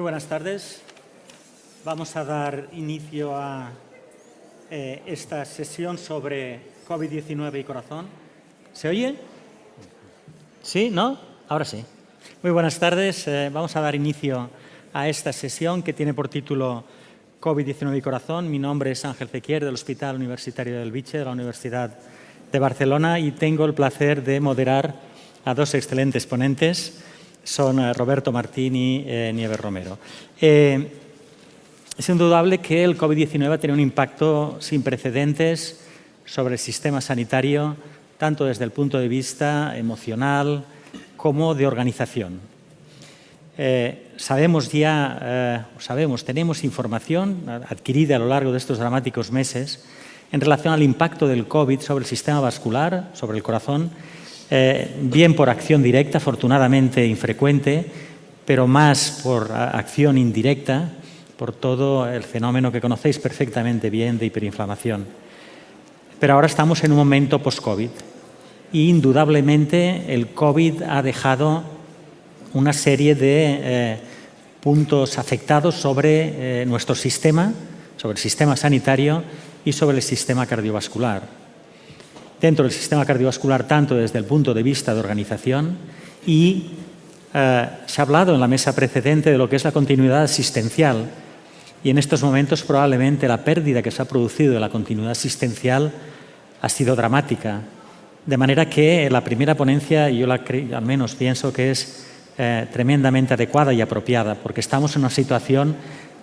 Muy buenas tardes. Vamos a dar inicio a esta sesión sobre COVID-19 y corazón. ¿Se oye? ¿Sí? ¿No? Ahora sí. Muy buenas tardes. Vamos a dar inicio a esta sesión que tiene por título COVID-19 y corazón. Mi nombre es Ángel Cequier, del Hospital Universitario del Elviche, de la Universidad de Barcelona, y tengo el placer de moderar a dos excelentes ponentes. Son Roberto Martín y Nieves Romero. Es indudable que el COVID-19 tiene un impacto sin precedentes sobre el sistema sanitario, tanto desde el punto de vista emocional como de organización. Tenemos información adquirida a lo largo de estos dramáticos meses en relación al impacto del COVID sobre el sistema vascular, sobre el corazón, bien por acción directa, afortunadamente infrecuente, pero más por acción indirecta, por todo el fenómeno que conocéis perfectamente bien de hiperinflamación. Pero ahora estamos en un momento post-COVID y indudablemente el COVID ha dejado una serie de puntos afectados sobre nuestro sistema, sobre el sistema sanitario y sobre el sistema cardiovascular. Dentro del sistema cardiovascular, tanto desde el punto de vista de organización, y se ha hablado en la mesa precedente de lo que es la continuidad asistencial, y en estos momentos probablemente la pérdida que se ha producido de la continuidad asistencial ha sido dramática, de manera que la primera ponencia, yo al menos pienso que es tremendamente adecuada y apropiada, porque estamos en una situación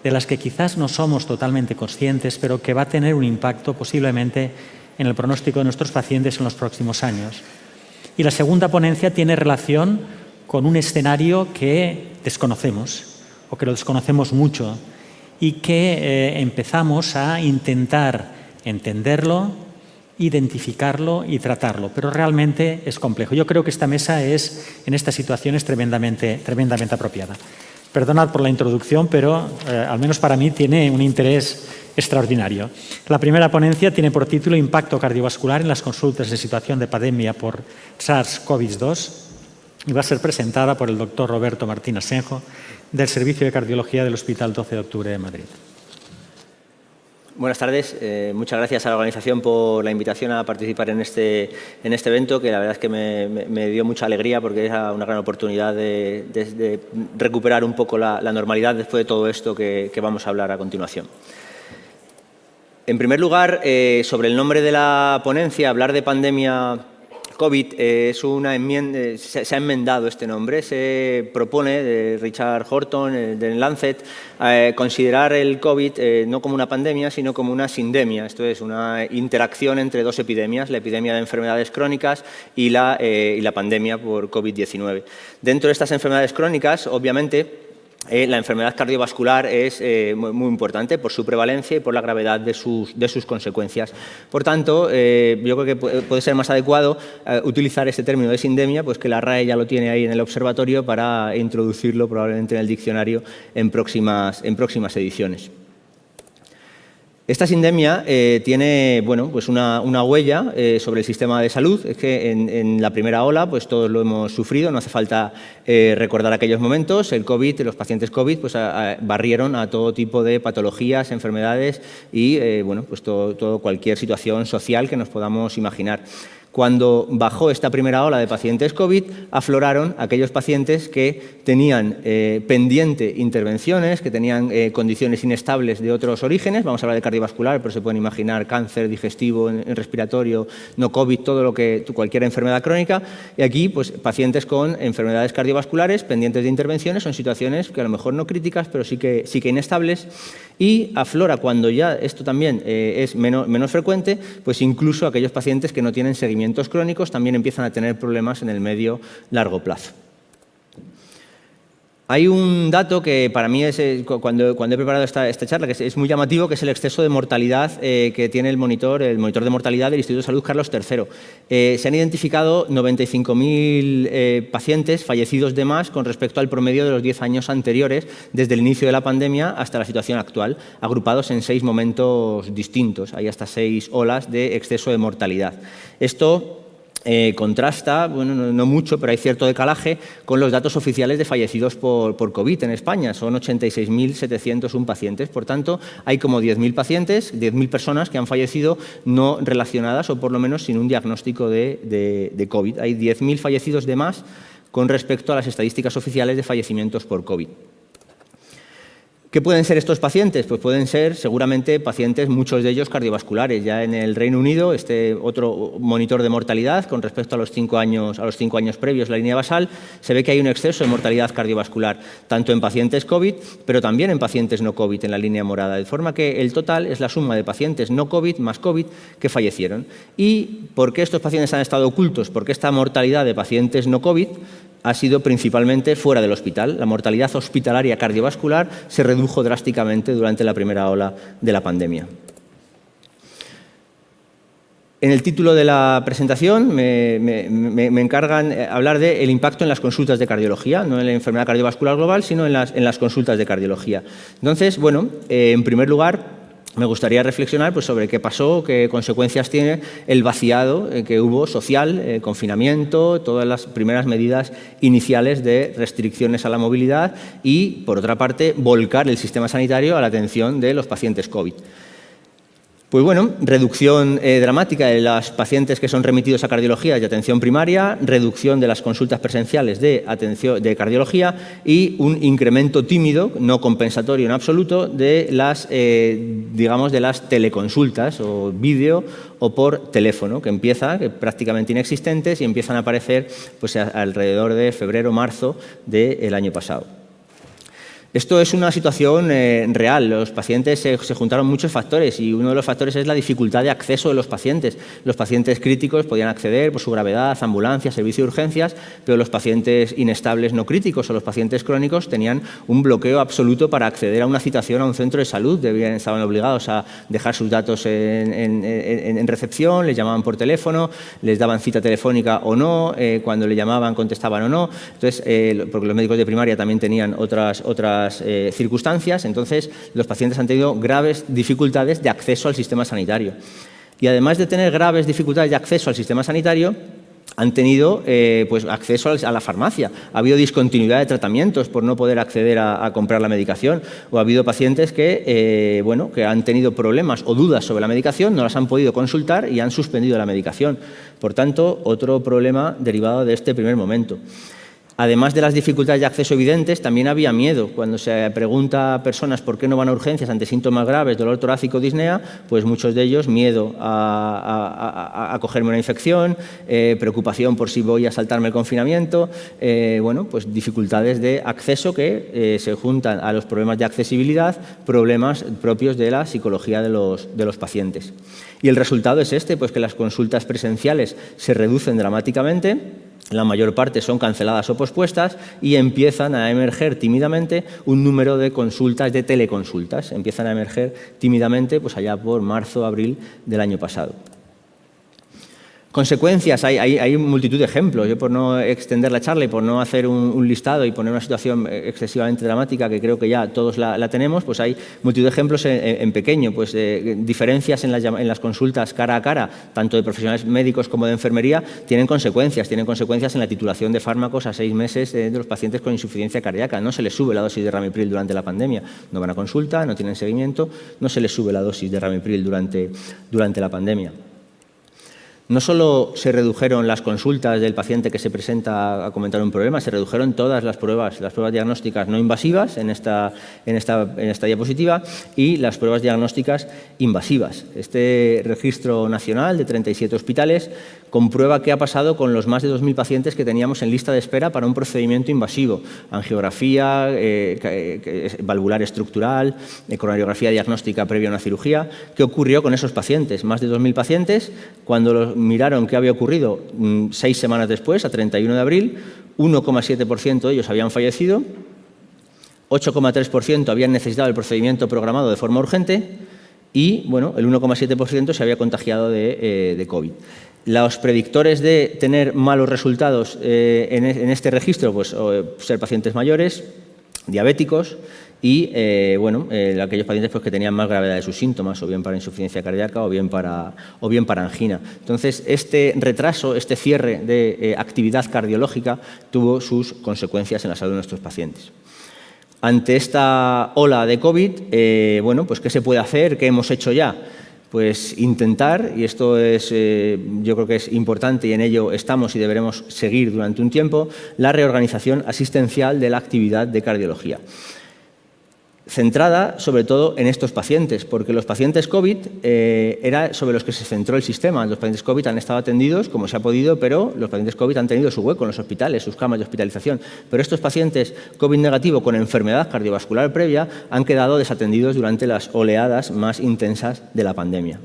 de las que quizás no somos totalmente conscientes, pero que va a tener un impacto posiblemente en el pronóstico de nuestros pacientes en los próximos años. Y la segunda ponencia tiene relación con un escenario que desconocemos, o que lo desconocemos mucho, y que empezamos a intentar entenderlo, identificarlo y tratarlo, pero realmente es complejo. Yo creo que esta mesa es, en esta situación, es tremendamente apropiada. Perdonad por la introducción, pero al menos para mí tiene un interés extraordinario. La primera ponencia tiene por título Impacto cardiovascular en las consultas de situación de pandemia por SARS-CoV-2 y va a ser presentada por el doctor Roberto Martín Asenjo, del Servicio de Cardiología del Hospital 12 de Octubre de Madrid. Buenas tardes. Muchas gracias a la organización por la invitación a participar en este evento, que la verdad es que me dio mucha alegría porque era una gran oportunidad de recuperar un poco la normalidad después de todo esto que vamos a hablar a continuación. En primer lugar, sobre el nombre de la ponencia, hablar de pandemia COVID es una enmienda, se ha enmendado este nombre. Se propone, de Richard Horton, del Lancet, considerar el COVID no como una pandemia, sino como una sindemia. Esto es una interacción entre dos epidemias, la epidemia de enfermedades crónicas y la pandemia por COVID-19. Dentro de estas enfermedades crónicas, obviamente, la enfermedad cardiovascular es muy importante por su prevalencia y por la gravedad de sus consecuencias. Por tanto, yo creo que puede ser más adecuado utilizar este término de sindemia, pues que la RAE ya lo tiene ahí en el observatorio, para introducirlo probablemente en el diccionario en próximas ediciones. Esta sindemia tiene pues una huella sobre el sistema de salud. Es que en la primera ola pues todos lo hemos sufrido, no hace falta recordar aquellos momentos. El COVID, los pacientes COVID pues barrieron a todo tipo de patologías, enfermedades y pues cualquier situación social que nos podamos imaginar. Cuando bajó esta primera ola de pacientes COVID, afloraron aquellos pacientes que tenían pendiente intervenciones, que tenían condiciones inestables de otros orígenes. Vamos a hablar de cardiovascular, pero se pueden imaginar cáncer digestivo, respiratorio, no COVID, cualquier enfermedad crónica. Y aquí, pues, pacientes con enfermedades cardiovasculares pendientes de intervenciones, son situaciones que a lo mejor no críticas, pero sí que inestables. Y aflora, cuando ya esto también es menos frecuente, pues incluso aquellos pacientes que no tienen seguimientos crónicos también empiezan a tener problemas en el medio-largo plazo. Hay un dato que para mí es, cuando he preparado esta charla, que es muy llamativo, que es el exceso de mortalidad que tiene el monitor de mortalidad del Instituto de Salud Carlos III. Se han identificado 95.000 pacientes fallecidos de más con respecto al promedio de los 10 años anteriores, desde el inicio de la pandemia hasta la situación actual, agrupados en 6 momentos distintos. Hay hasta 6 olas de exceso de mortalidad. Esto contrasta, bueno, no mucho, pero hay cierto decalaje con los datos oficiales de fallecidos por COVID en España. Son 86.701 pacientes. Por tanto, hay como 10.000 pacientes, 10.000 personas que han fallecido no relacionadas o por lo menos sin un diagnóstico de COVID. Hay 10.000 fallecidos de más con respecto a las estadísticas oficiales de fallecimientos por COVID. ¿Qué pueden ser estos pacientes? Pues pueden ser seguramente pacientes, muchos de ellos cardiovasculares. Ya en el Reino Unido, este otro monitor de mortalidad con respecto a los 5 años previos, la línea basal, se ve que hay un exceso de mortalidad cardiovascular, tanto en pacientes COVID, pero también en pacientes no COVID en la línea morada, de forma que el total es la suma de pacientes no COVID más COVID que fallecieron. ¿Y por qué estos pacientes han estado ocultos? Porque esta mortalidad de pacientes no COVID ha sido principalmente fuera del hospital. La mortalidad hospitalaria cardiovascular se redujo drásticamente durante la primera ola de la pandemia. En el título de la presentación me encargan hablar del impacto en las consultas de cardiología, no en la enfermedad cardiovascular global, sino en las consultas de cardiología. Entonces, bueno, en primer lugar, me gustaría reflexionar pues, sobre qué pasó, qué consecuencias tiene el vaciado que hubo social, confinamiento, todas las primeras medidas iniciales de restricciones a la movilidad y, por otra parte, volcar el sistema sanitario a la atención de los pacientes COVID. Pues bueno, reducción dramática de los pacientes que son remitidos a cardiología de atención primaria, reducción de las consultas presenciales de cardiología y un incremento tímido, no compensatorio en absoluto, de las, digamos, de las teleconsultas o vídeo o por teléfono, que prácticamente inexistentes y empiezan a aparecer pues, alrededor de febrero-marzo del año pasado. Esto es una situación real. Los pacientes se juntaron muchos factores y uno de los factores es la dificultad de acceso de los pacientes. Los pacientes críticos podían acceder por su gravedad, ambulancias, servicio de urgencias, pero los pacientes inestables no críticos o los pacientes crónicos tenían un bloqueo absoluto para acceder a una citación a un centro de salud. Estaban obligados a dejar sus datos en recepción, les llamaban por teléfono, les daban cita telefónica o no, cuando le llamaban contestaban o no. Entonces, porque los médicos de primaria también tenían otras circunstancias, entonces los pacientes han tenido graves dificultades de acceso al sistema sanitario. Y además de tener graves dificultades de acceso al sistema sanitario, han tenido pues, acceso a la farmacia. Ha habido discontinuidad de tratamientos por no poder acceder a comprar la medicación, o ha habido pacientes que, bueno, que han tenido problemas o dudas sobre la medicación, no las han podido consultar y han suspendido la medicación. Por tanto, otro problema derivado de este primer momento. Además de las dificultades de acceso evidentes, también había miedo. Cuando se pregunta a personas por qué no van a urgencias ante síntomas graves, dolor torácico, disnea, pues muchos de ellos miedo a cogerme una infección, preocupación por si voy a saltarme el confinamiento, bueno, pues dificultades de acceso que se juntan a los problemas de accesibilidad, problemas propios de la psicología de los pacientes. Y el resultado es este, pues que las consultas presenciales se reducen dramáticamente. La mayor parte son canceladas o pospuestas y empiezan a emerger tímidamente un número de consultas, de teleconsultas. Empiezan a emerger tímidamente pues allá por marzo, abril del año pasado. Consecuencias, hay multitud de ejemplos. Yo, por no extender la charla y por no hacer un listado y poner una situación excesivamente dramática, que creo que ya todos la tenemos, pues hay multitud de ejemplos en pequeño. Pues diferencias en las consultas cara a cara, tanto de profesionales médicos como de enfermería, tienen consecuencias en la titulación de fármacos a 6 meses de los pacientes con insuficiencia cardíaca. No se les sube la dosis de Ramipril durante la pandemia. No van a consulta, no tienen seguimiento, no se les sube la dosis de Ramipril durante la pandemia. No solo se redujeron las consultas del paciente que se presenta a comentar un problema, se redujeron todas las pruebas diagnósticas no invasivas en esta diapositiva y las pruebas diagnósticas invasivas. Este registro nacional de 37 hospitales comprueba qué ha pasado con los más de 2.000 pacientes que teníamos en lista de espera para un procedimiento invasivo, angiografía valvular estructural, coronariografía diagnóstica previa a una cirugía. ¿Qué ocurrió con esos pacientes? Más de 2.000 pacientes, cuando los miraron qué había ocurrido 6 semanas después, a 31 de abril, 1,7% de ellos habían fallecido, 8,3% habían necesitado el procedimiento programado de forma urgente y, bueno, el 1,7% se había contagiado de COVID. Los predictores de tener malos resultados en este registro, pues ser pacientes mayores, diabéticos y aquellos pacientes pues, que tenían más gravedad de sus síntomas, o bien para insuficiencia cardíaca o bien para angina. Entonces, este retraso, este cierre de actividad cardiológica tuvo sus consecuencias en la salud de nuestros pacientes. Ante esta ola de COVID, pues ¿qué se puede hacer? ¿Qué hemos hecho ya? Pues intentar, y esto es, yo creo que es importante y en ello estamos y deberemos seguir durante un tiempo, la reorganización asistencial de la actividad de cardiología. Centrada sobre todo en estos pacientes, porque los pacientes COVID era sobre los que se centró el sistema. Los pacientes COVID han estado atendidos como se ha podido, pero los pacientes COVID han tenido su hueco en los hospitales, sus camas de hospitalización. Pero estos pacientes COVID negativo con enfermedad cardiovascular previa han quedado desatendidos durante las oleadas más intensas de la pandemia.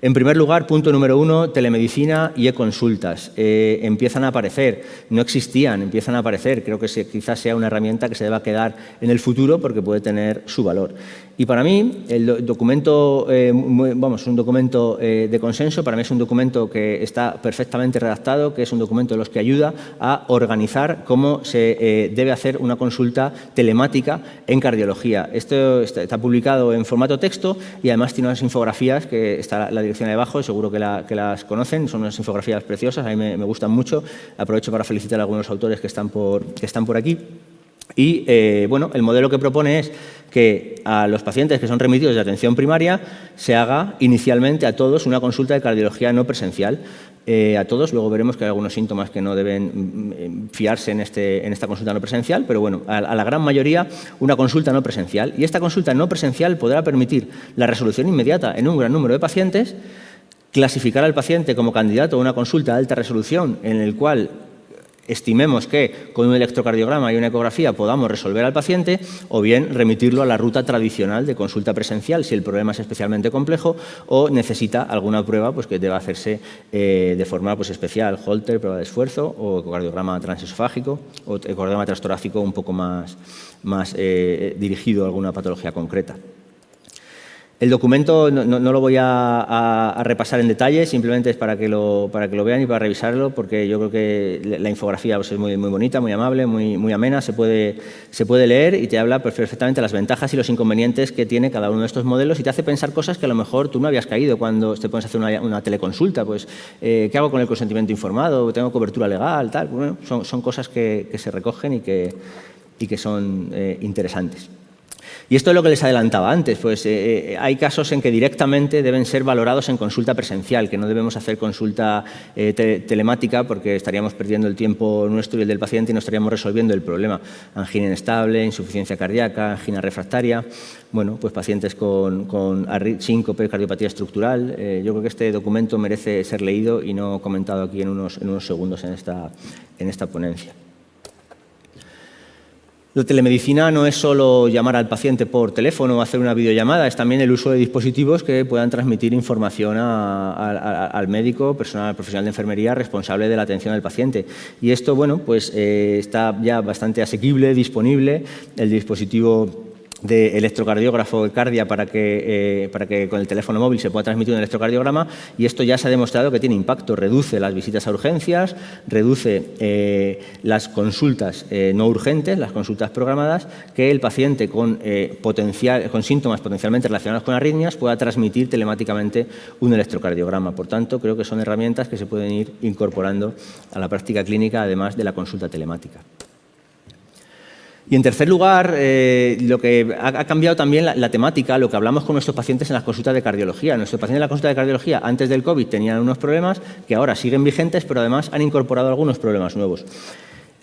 En primer lugar, punto número 1, telemedicina y e-consultas. Empiezan a aparecer, no existían, empiezan a aparecer. Creo que quizás sea una herramienta que se deba quedar en el futuro porque puede tener su valor. Y para mí, el documento, un documento de consenso, para mí es un documento que está perfectamente redactado, que es un documento de los que ayuda a organizar cómo se debe hacer una consulta telemática en cardiología. Esto está publicado en formato texto y además tiene unas infografías que está la dirección ahí abajo, seguro que las conocen, son unas infografías preciosas, a mí me gustan mucho. Aprovecho para felicitar a algunos autores que están por aquí. Y el modelo que propone es que a los pacientes que son remitidos de atención primaria se haga inicialmente a todos una consulta de cardiología no presencial. A todos, luego veremos que hay algunos síntomas que no deben fiarse en esta consulta no presencial, pero bueno, a la gran mayoría una consulta no presencial. Y esta consulta no presencial podrá permitir la resolución inmediata en un gran número de pacientes, clasificar al paciente como candidato a una consulta de alta resolución en el cual estimemos que con un electrocardiograma y una ecografía podamos resolver al paciente, o bien remitirlo a la ruta tradicional de consulta presencial si el problema es especialmente complejo o necesita alguna prueba pues, que deba hacerse de forma pues, especial, Holter, prueba de esfuerzo, o ecocardiograma transesofágico o ecocardiograma transtorácico un poco más dirigido a alguna patología concreta. El documento no lo voy a repasar en detalle, simplemente es para que lo vean y para revisarlo, porque yo creo que la infografía pues, es muy bonita, muy amable, muy amena, se puede leer y te habla perfectamente de las ventajas y los inconvenientes que tiene cada uno de estos modelos y te hace pensar cosas que a lo mejor tú no habías caído cuando te pones a hacer una teleconsulta. Pues, ¿qué hago con el consentimiento informado? ¿Tengo cobertura legal? Tal. Bueno, son cosas que se recogen y que son interesantes. Y esto es lo que les adelantaba antes, pues hay casos en que directamente deben ser valorados en consulta presencial, que no debemos hacer consulta telemática porque estaríamos perdiendo el tiempo nuestro y el del paciente y no estaríamos resolviendo el problema. Angina inestable, insuficiencia cardíaca, angina refractaria, bueno, pues pacientes con síncope, cardiopatía estructural. Yo creo que este documento merece ser leído y no comentado aquí en unos segundos en esta ponencia. La telemedicina no es solo llamar al paciente por teléfono o hacer una videollamada, es también el uso de dispositivos que puedan transmitir información al médico, profesional de enfermería responsable de la atención del paciente. Y esto, bueno, pues está ya bastante asequible, disponible, el dispositivo de electrocardiógrafo de Cardia para que con el teléfono móvil se pueda transmitir un electrocardiograma, y esto ya se ha demostrado que tiene impacto, reduce las visitas a urgencias, reduce las consultas no urgentes, las consultas programadas, que el paciente con síntomas potencialmente relacionados con arritmias pueda transmitir telemáticamente un electrocardiograma. Por tanto, creo que son herramientas que se pueden ir incorporando a la práctica clínica, además de la consulta telemática. Y en tercer lugar, lo que ha cambiado también la temática, lo que hablamos con nuestros pacientes en las consultas de cardiología. Nuestros pacientes en la consulta de cardiología antes del COVID tenían unos problemas que ahora siguen vigentes, pero además han incorporado algunos problemas nuevos.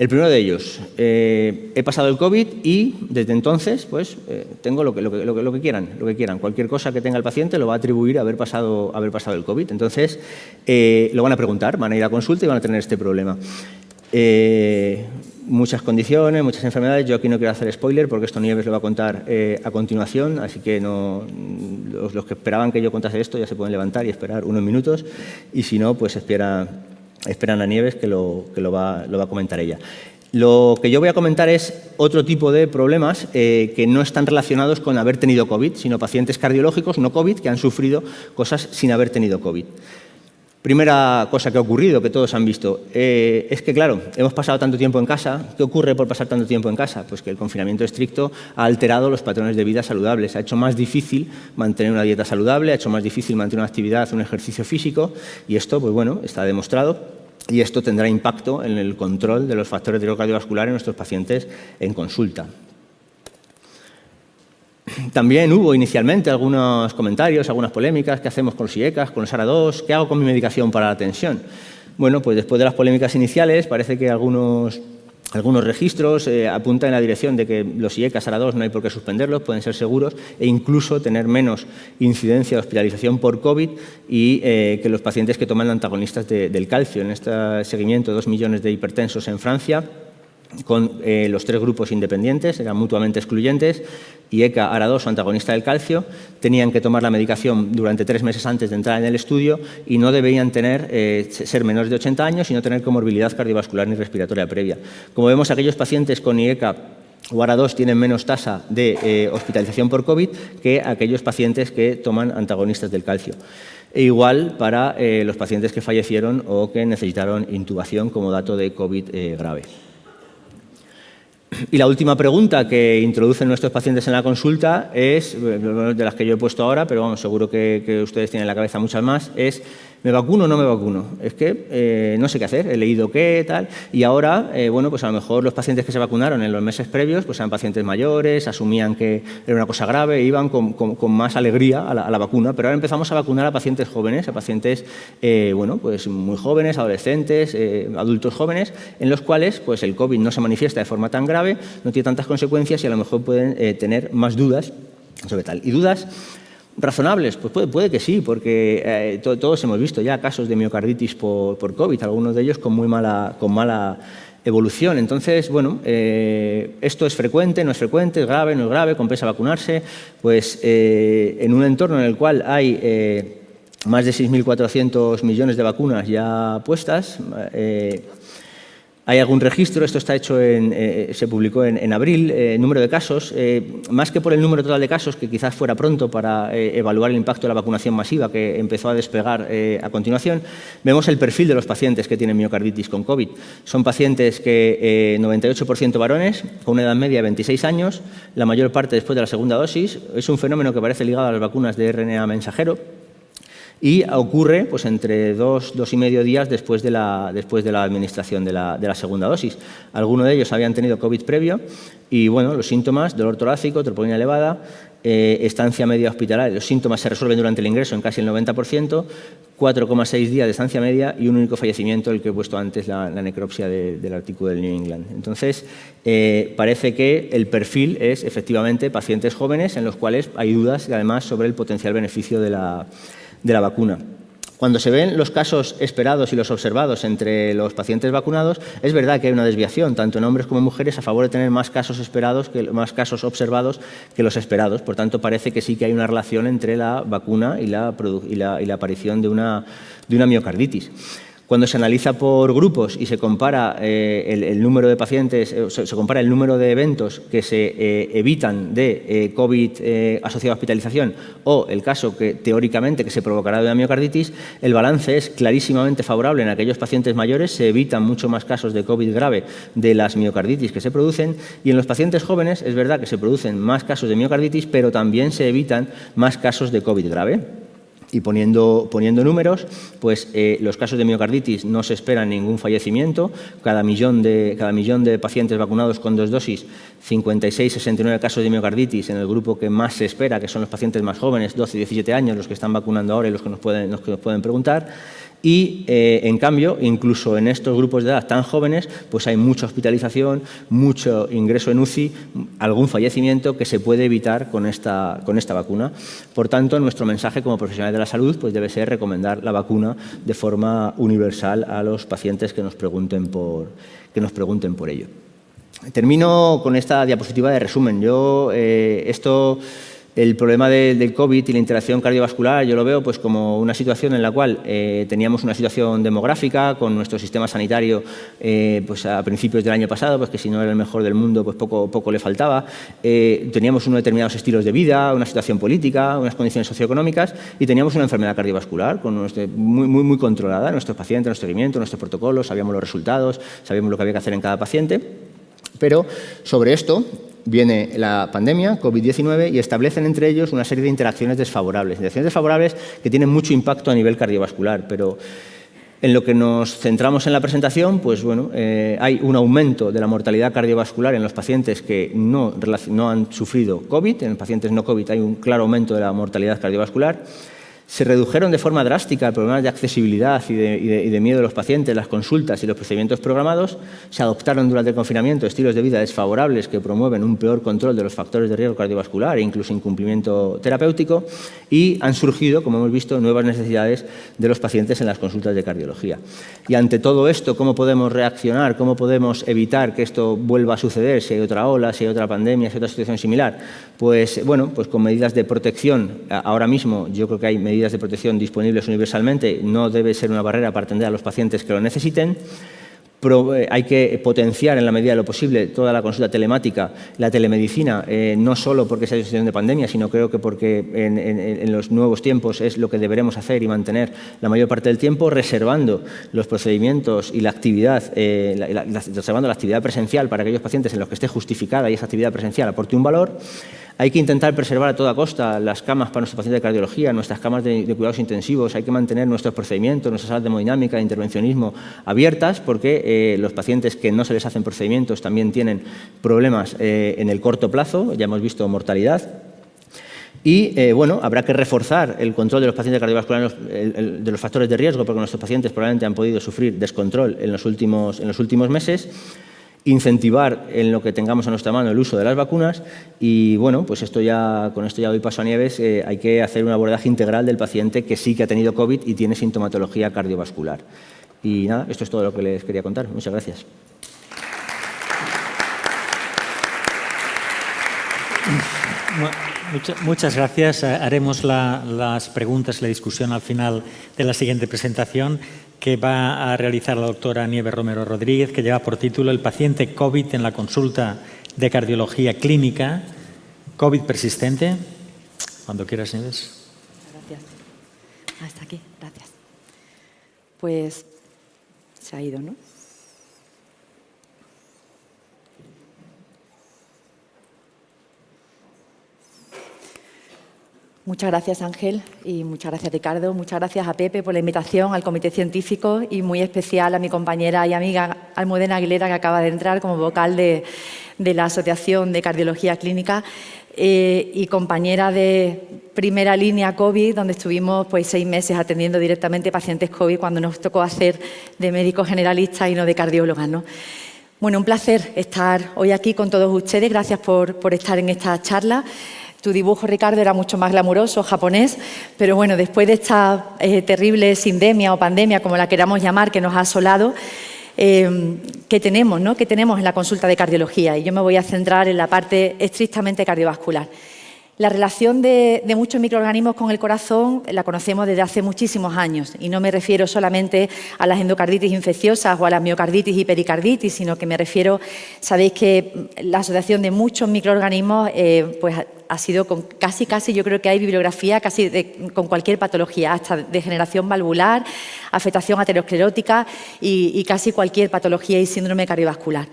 El primero de ellos, he pasado el COVID y desde entonces pues, tengo lo que quieran. Cualquier cosa que tenga el paciente lo va a atribuir a haber pasado el COVID. Entonces, lo van a preguntar, van a ir a consulta y van a tener este problema. Muchas condiciones, muchas enfermedades. Yo aquí no quiero hacer spoiler porque esto Nieves lo va a contar a continuación, así que los que esperaban que yo contase esto ya se pueden levantar y esperar unos minutos, y si no, pues esperan a Nieves que lo va a comentar ella. Lo que yo voy a comentar es otro tipo de problemas que no están relacionados con haber tenido COVID, sino pacientes cardiológicos, no COVID, que han sufrido cosas sin haber tenido COVID. Primera cosa que ha ocurrido, que todos han visto, es que, claro, hemos pasado tanto tiempo en casa. ¿Qué ocurre por pasar tanto tiempo en casa? Pues que el confinamiento estricto ha alterado los patrones de vida saludables, ha hecho más difícil mantener una dieta saludable, ha hecho más difícil mantener una actividad, un ejercicio físico, y esto, pues bueno, está demostrado, y esto tendrá impacto en el control de los factores de riesgo cardiovascular en nuestros pacientes en consulta. También hubo inicialmente algunos comentarios, algunas polémicas. ¿Qué hacemos con los IECAs, con los ARA2? ¿Qué hago con mi medicación para la tensión? Bueno, pues después de las polémicas iniciales parece que algunos registros apuntan en la dirección de que los IECAs ARA2 no hay por qué suspenderlos, pueden ser seguros e incluso tener menos incidencia de hospitalización por COVID y que los pacientes que toman antagonistas del calcio. En este seguimiento, 2 millones de hipertensos en Francia, con los 3 grupos independientes, eran mutuamente excluyentes, IECA, ARA2 o antagonista del calcio, tenían que tomar la medicación durante 3 meses antes de entrar en el estudio y no debían ser menores de 80 años y no tener comorbilidad cardiovascular ni respiratoria previa. Como vemos, aquellos pacientes con IECA o ARA2 tienen menos tasa de hospitalización por COVID que aquellos pacientes que toman antagonistas del calcio. E igual para los pacientes que fallecieron o que necesitaron intubación como dato de COVID grave. Y la última pregunta que introducen nuestros pacientes en la consulta es, de las que yo he puesto ahora, pero bueno, seguro que ustedes tienen en la cabeza muchas más, es ¿me vacuno o no me vacuno? Es que no sé qué hacer, he leído qué, tal, y ahora, bueno, pues a lo mejor los pacientes que se vacunaron en los meses previos, pues eran pacientes mayores, asumían que era una cosa grave, e iban con más alegría a la vacuna, pero ahora empezamos a vacunar a pacientes jóvenes, a pacientes, bueno, pues muy jóvenes, adolescentes, adultos jóvenes, en los cuales, pues el COVID no se manifiesta de forma tan grave, no tiene tantas consecuencias y a lo mejor pueden tener más dudas sobre tal. Y dudas razonables, pues puede que sí, porque todos hemos visto ya casos de miocarditis por COVID, algunos de ellos con mala evolución. Entonces, bueno, esto es frecuente, no es frecuente, es grave, no es grave, compensa vacunarse. Pues en un entorno en el cual hay más de 6.400 millones de vacunas ya puestas, hay algún registro, esto está hecho se publicó en abril, número de casos, más que por el número total de casos, que quizás fuera pronto para evaluar el impacto de la vacunación masiva que empezó a despegar a continuación, vemos el perfil de los pacientes que tienen miocarditis con COVID. Son pacientes que 98% varones, con una edad media de 26 años, la mayor parte después de la segunda dosis. Es un fenómeno que parece ligado a las vacunas de RNA mensajero, y ocurre pues, entre 2,5 días después de la administración de la segunda dosis. Algunos de ellos habían tenido COVID previo y bueno, los síntomas, dolor torácico, troponina elevada, estancia media hospitalaria. Los síntomas se resuelven durante el ingreso en casi el 90%, 4,6 días de estancia media y un único fallecimiento, el que he puesto antes, la necropsia del artículo del New England. Entonces, parece que el perfil es efectivamente pacientes jóvenes en los cuales hay dudas y además sobre el potencial beneficio de la vacuna. Cuando se ven los casos esperados y los observados entre los pacientes vacunados, es verdad que hay una desviación, tanto en hombres como en mujeres, a favor de tener más casos más casos observados que los esperados. Por tanto, parece que sí que hay una relación entre la vacuna y la aparición de una miocarditis. Cuando se analiza por grupos y se compara el número de pacientes, se compara el número de eventos que se evitan de COVID asociado a hospitalización o el caso que teóricamente que se provocará de una miocarditis, el balance es clarísimamente favorable en aquellos pacientes mayores, se evitan mucho más casos de COVID grave de las miocarditis que se producen, y en los pacientes jóvenes es verdad que se producen más casos de miocarditis, pero también se evitan más casos de COVID grave. Y poniendo números, pues los casos de miocarditis no se espera ningún fallecimiento. Cada millón de pacientes vacunados con 2 dosis, 56-69 casos de miocarditis en el grupo que más se espera, que son los pacientes más jóvenes, 12 y 17 años, los que están vacunando ahora y los que nos pueden preguntar. Y, en cambio, incluso en estos grupos de edad tan jóvenes, pues hay mucha hospitalización, mucho ingreso en UCI, algún fallecimiento que se puede evitar con esta vacuna. Por tanto, nuestro mensaje como profesionales de la salud pues debe ser recomendar la vacuna de forma universal a los pacientes que nos pregunten por ello. Termino con esta diapositiva de resumen. Esto El problema del COVID y la interacción cardiovascular yo lo veo pues, como una situación en la cual teníamos una situación demográfica con nuestro sistema sanitario pues, a principios del año pasado, pues, que si no era el mejor del mundo, pues poco le faltaba. Teníamos unos determinados estilos de vida, una situación política, unas condiciones socioeconómicas y teníamos una enfermedad cardiovascular muy controlada. Nuestros pacientes, nuestro seguimiento, nuestros protocolos, sabíamos los resultados, sabíamos lo que había que hacer en cada paciente. Pero sobre esto viene la pandemia, COVID-19, y establecen entre ellos una serie de interacciones desfavorables. Interacciones desfavorables que tienen mucho impacto a nivel cardiovascular, pero en lo que nos centramos en la presentación, pues bueno, hay un aumento de la mortalidad cardiovascular en los pacientes que no han sufrido COVID. En los pacientes no COVID hay un claro aumento de la mortalidad cardiovascular. Se redujeron de forma drástica problemas de accesibilidad y de miedo de los pacientes, las consultas y los procedimientos programados. Se adoptaron durante el confinamiento estilos de vida desfavorables que promueven un peor control de los factores de riesgo cardiovascular e incluso incumplimiento terapéutico. Y han surgido, como hemos visto, nuevas necesidades de los pacientes en las consultas de cardiología. Y ante todo esto, ¿cómo podemos reaccionar? ¿Cómo podemos evitar que esto vuelva a suceder si hay otra ola, si hay otra pandemia, si hay otra situación similar? Pues bueno, pues con medidas de protección. Ahora mismo yo creo que hay medidas de protección disponibles universalmente, no debe ser una barrera para atender a los pacientes que lo necesiten. Hay que potenciar en la medida de lo posible toda la consulta telemática, la telemedicina, no solo porque sea situación de pandemia, sino creo que porque en los nuevos tiempos es lo que deberemos hacer y mantener la mayor parte del tiempo, reservando los procedimientos y la actividad, reservando la actividad presencial para aquellos pacientes en los que esté justificada y esa actividad presencial aporte un valor. Hay que intentar preservar a toda costa las camas para nuestros pacientes de cardiología, nuestras camas de cuidados intensivos. Hay que mantener nuestros procedimientos, nuestras salas de hemodinámica, de intervencionismo abiertas, porque los pacientes que no se les hacen procedimientos también tienen problemas en el corto plazo. Ya hemos visto mortalidad. Y, bueno, habrá que reforzar el control de los pacientes cardiovasculares, de los factores de riesgo, porque nuestros pacientes probablemente han podido sufrir descontrol en los últimos meses. Incentivar en lo que tengamos a nuestra mano el uso de las vacunas y, bueno, pues con esto ya doy paso a Nieves. Hay que hacer un abordaje integral del paciente que sí que ha tenido COVID y tiene sintomatología cardiovascular. Y nada, esto es todo lo que les quería contar. Muchas gracias. Muchas gracias. Haremos las preguntas y la discusión al final de la siguiente presentación, que va a realizar la doctora Nieves Romero Rodríguez, que lleva por título El paciente COVID en la consulta de cardiología clínica, COVID persistente. Cuando quieras, Nieves. Gracias. Hasta aquí, gracias. Pues se ha ido, ¿no? Muchas gracias, Ángel, y muchas gracias, Ricardo. Muchas gracias a Pepe por la invitación, al Comité Científico y muy especial a mi compañera y amiga Almudena Aguilera, que acaba de entrar como vocal de la Asociación de Cardiología Clínica y compañera de primera línea COVID, donde estuvimos 6 meses atendiendo directamente pacientes COVID cuando nos tocó hacer de médicos generalistas y no de cardiólogas, ¿no? Bueno, un placer estar hoy aquí con todos ustedes. Gracias por estar en esta charla. Tu dibujo, Ricardo, era mucho más glamuroso, japonés, pero bueno, después de esta terrible sindemia o pandemia, como la queramos llamar, que nos ha asolado, ¿qué tenemos, ¿no? ¿Qué tenemos en la consulta de cardiología? Y yo me voy a centrar en la parte estrictamente cardiovascular. La relación de muchos microorganismos con el corazón la conocemos desde hace muchísimos años y no me refiero solamente a las endocarditis infecciosas o a las miocarditis y pericarditis, sino que me refiero, sabéis que la asociación de muchos microorganismos pues ha sido con casi, yo creo que hay bibliografía casi con cualquier patología, hasta degeneración valvular, afectación aterosclerótica y casi cualquier patología y síndrome cardiovascular.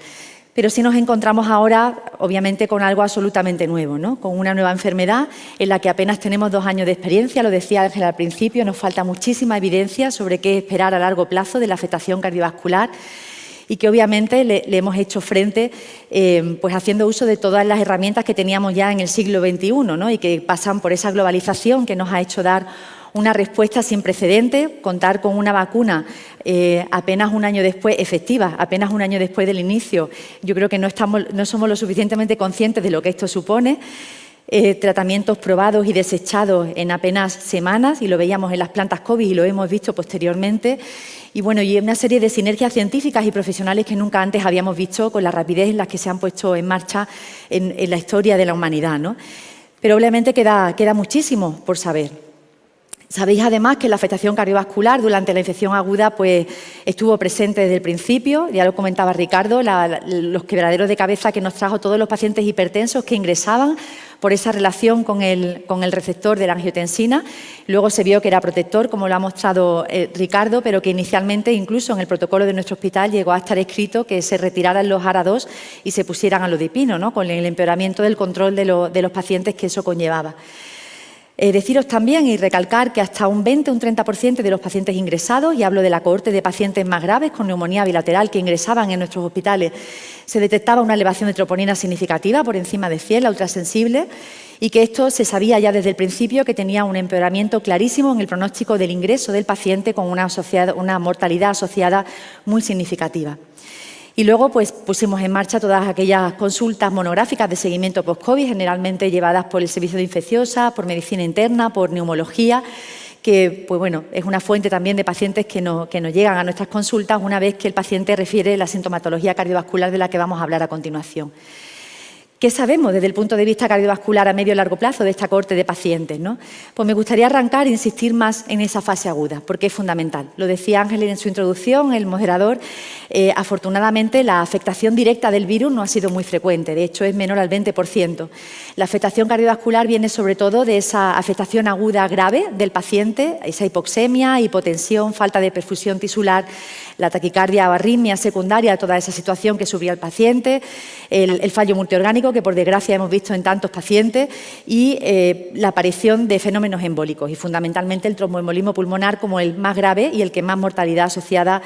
Pero sí nos encontramos ahora, obviamente, con algo absolutamente nuevo, ¿no? Con una nueva enfermedad en la que apenas tenemos 2 años de experiencia, lo decía Ángel al principio, nos falta muchísima evidencia sobre qué esperar a largo plazo de la afectación cardiovascular y que obviamente le hemos hecho frente pues haciendo uso de todas las herramientas que teníamos ya en el siglo XXI, ¿no? Y que pasan por esa globalización que nos ha hecho dar una respuesta sin precedentes, contar con una vacuna apenas un año después, efectiva, apenas un año después del inicio. Yo creo que no somos lo suficientemente conscientes de lo que esto supone. Tratamientos probados y desechados en apenas semanas, y lo veíamos en las plantas COVID y lo hemos visto posteriormente. Y bueno, y una serie de sinergias científicas y profesionales que nunca antes habíamos visto con la rapidez en la que se han puesto en marcha en la historia de la humanidad, ¿no? Pero obviamente queda muchísimo por saber. Sabéis además que la afectación cardiovascular durante la infección aguda pues, estuvo presente desde el principio, ya lo comentaba Ricardo, los quebraderos de cabeza que nos trajo todos los pacientes hipertensos que ingresaban por esa relación con el receptor de la angiotensina. Luego se vio que era protector, como lo ha mostrado Ricardo, pero que inicialmente incluso en el protocolo de nuestro hospital llegó a estar escrito que se retiraran los ARA-2 y se pusieran alodipino, ¿no? Con el empeoramiento del control de los pacientes que eso conllevaba. Deciros también y recalcar que hasta un 20 o un 30% de los pacientes ingresados, y hablo de la cohorte de pacientes más graves con neumonía bilateral que ingresaban en nuestros hospitales, se detectaba una elevación de troponina significativa por encima de 100, la ultrasensible, y que esto se sabía ya desde el principio que tenía un empeoramiento clarísimo en el pronóstico del ingreso del paciente con una mortalidad asociada muy significativa. Y luego pues, pusimos en marcha todas aquellas consultas monográficas de seguimiento post-COVID, generalmente llevadas por el Servicio de Infecciosa, por Medicina Interna, por Neumología, que pues, bueno, es una fuente también de pacientes que nos llegan a nuestras consultas una vez que el paciente refiere la sintomatología cardiovascular de la que vamos a hablar a continuación. ¿Qué sabemos desde el punto de vista cardiovascular a medio y largo plazo de esta cohorte de pacientes, ¿no? Pues me gustaría arrancar e insistir más en esa fase aguda, porque es fundamental. Lo decía Ángel en su introducción, el moderador. Afortunadamente, la afectación directa del virus no ha sido muy frecuente, de hecho es menor al 20%. La afectación cardiovascular viene sobre todo de esa afectación aguda grave del paciente, esa hipoxemia, hipotensión, falta de perfusión tisular, la taquicardia o arritmia secundaria a toda esa situación que sufría el paciente, el fallo multiorgánico que por desgracia hemos visto en tantos pacientes y la aparición de fenómenos embólicos y fundamentalmente el tromboembolismo pulmonar como el más grave y el que más mortalidad asociada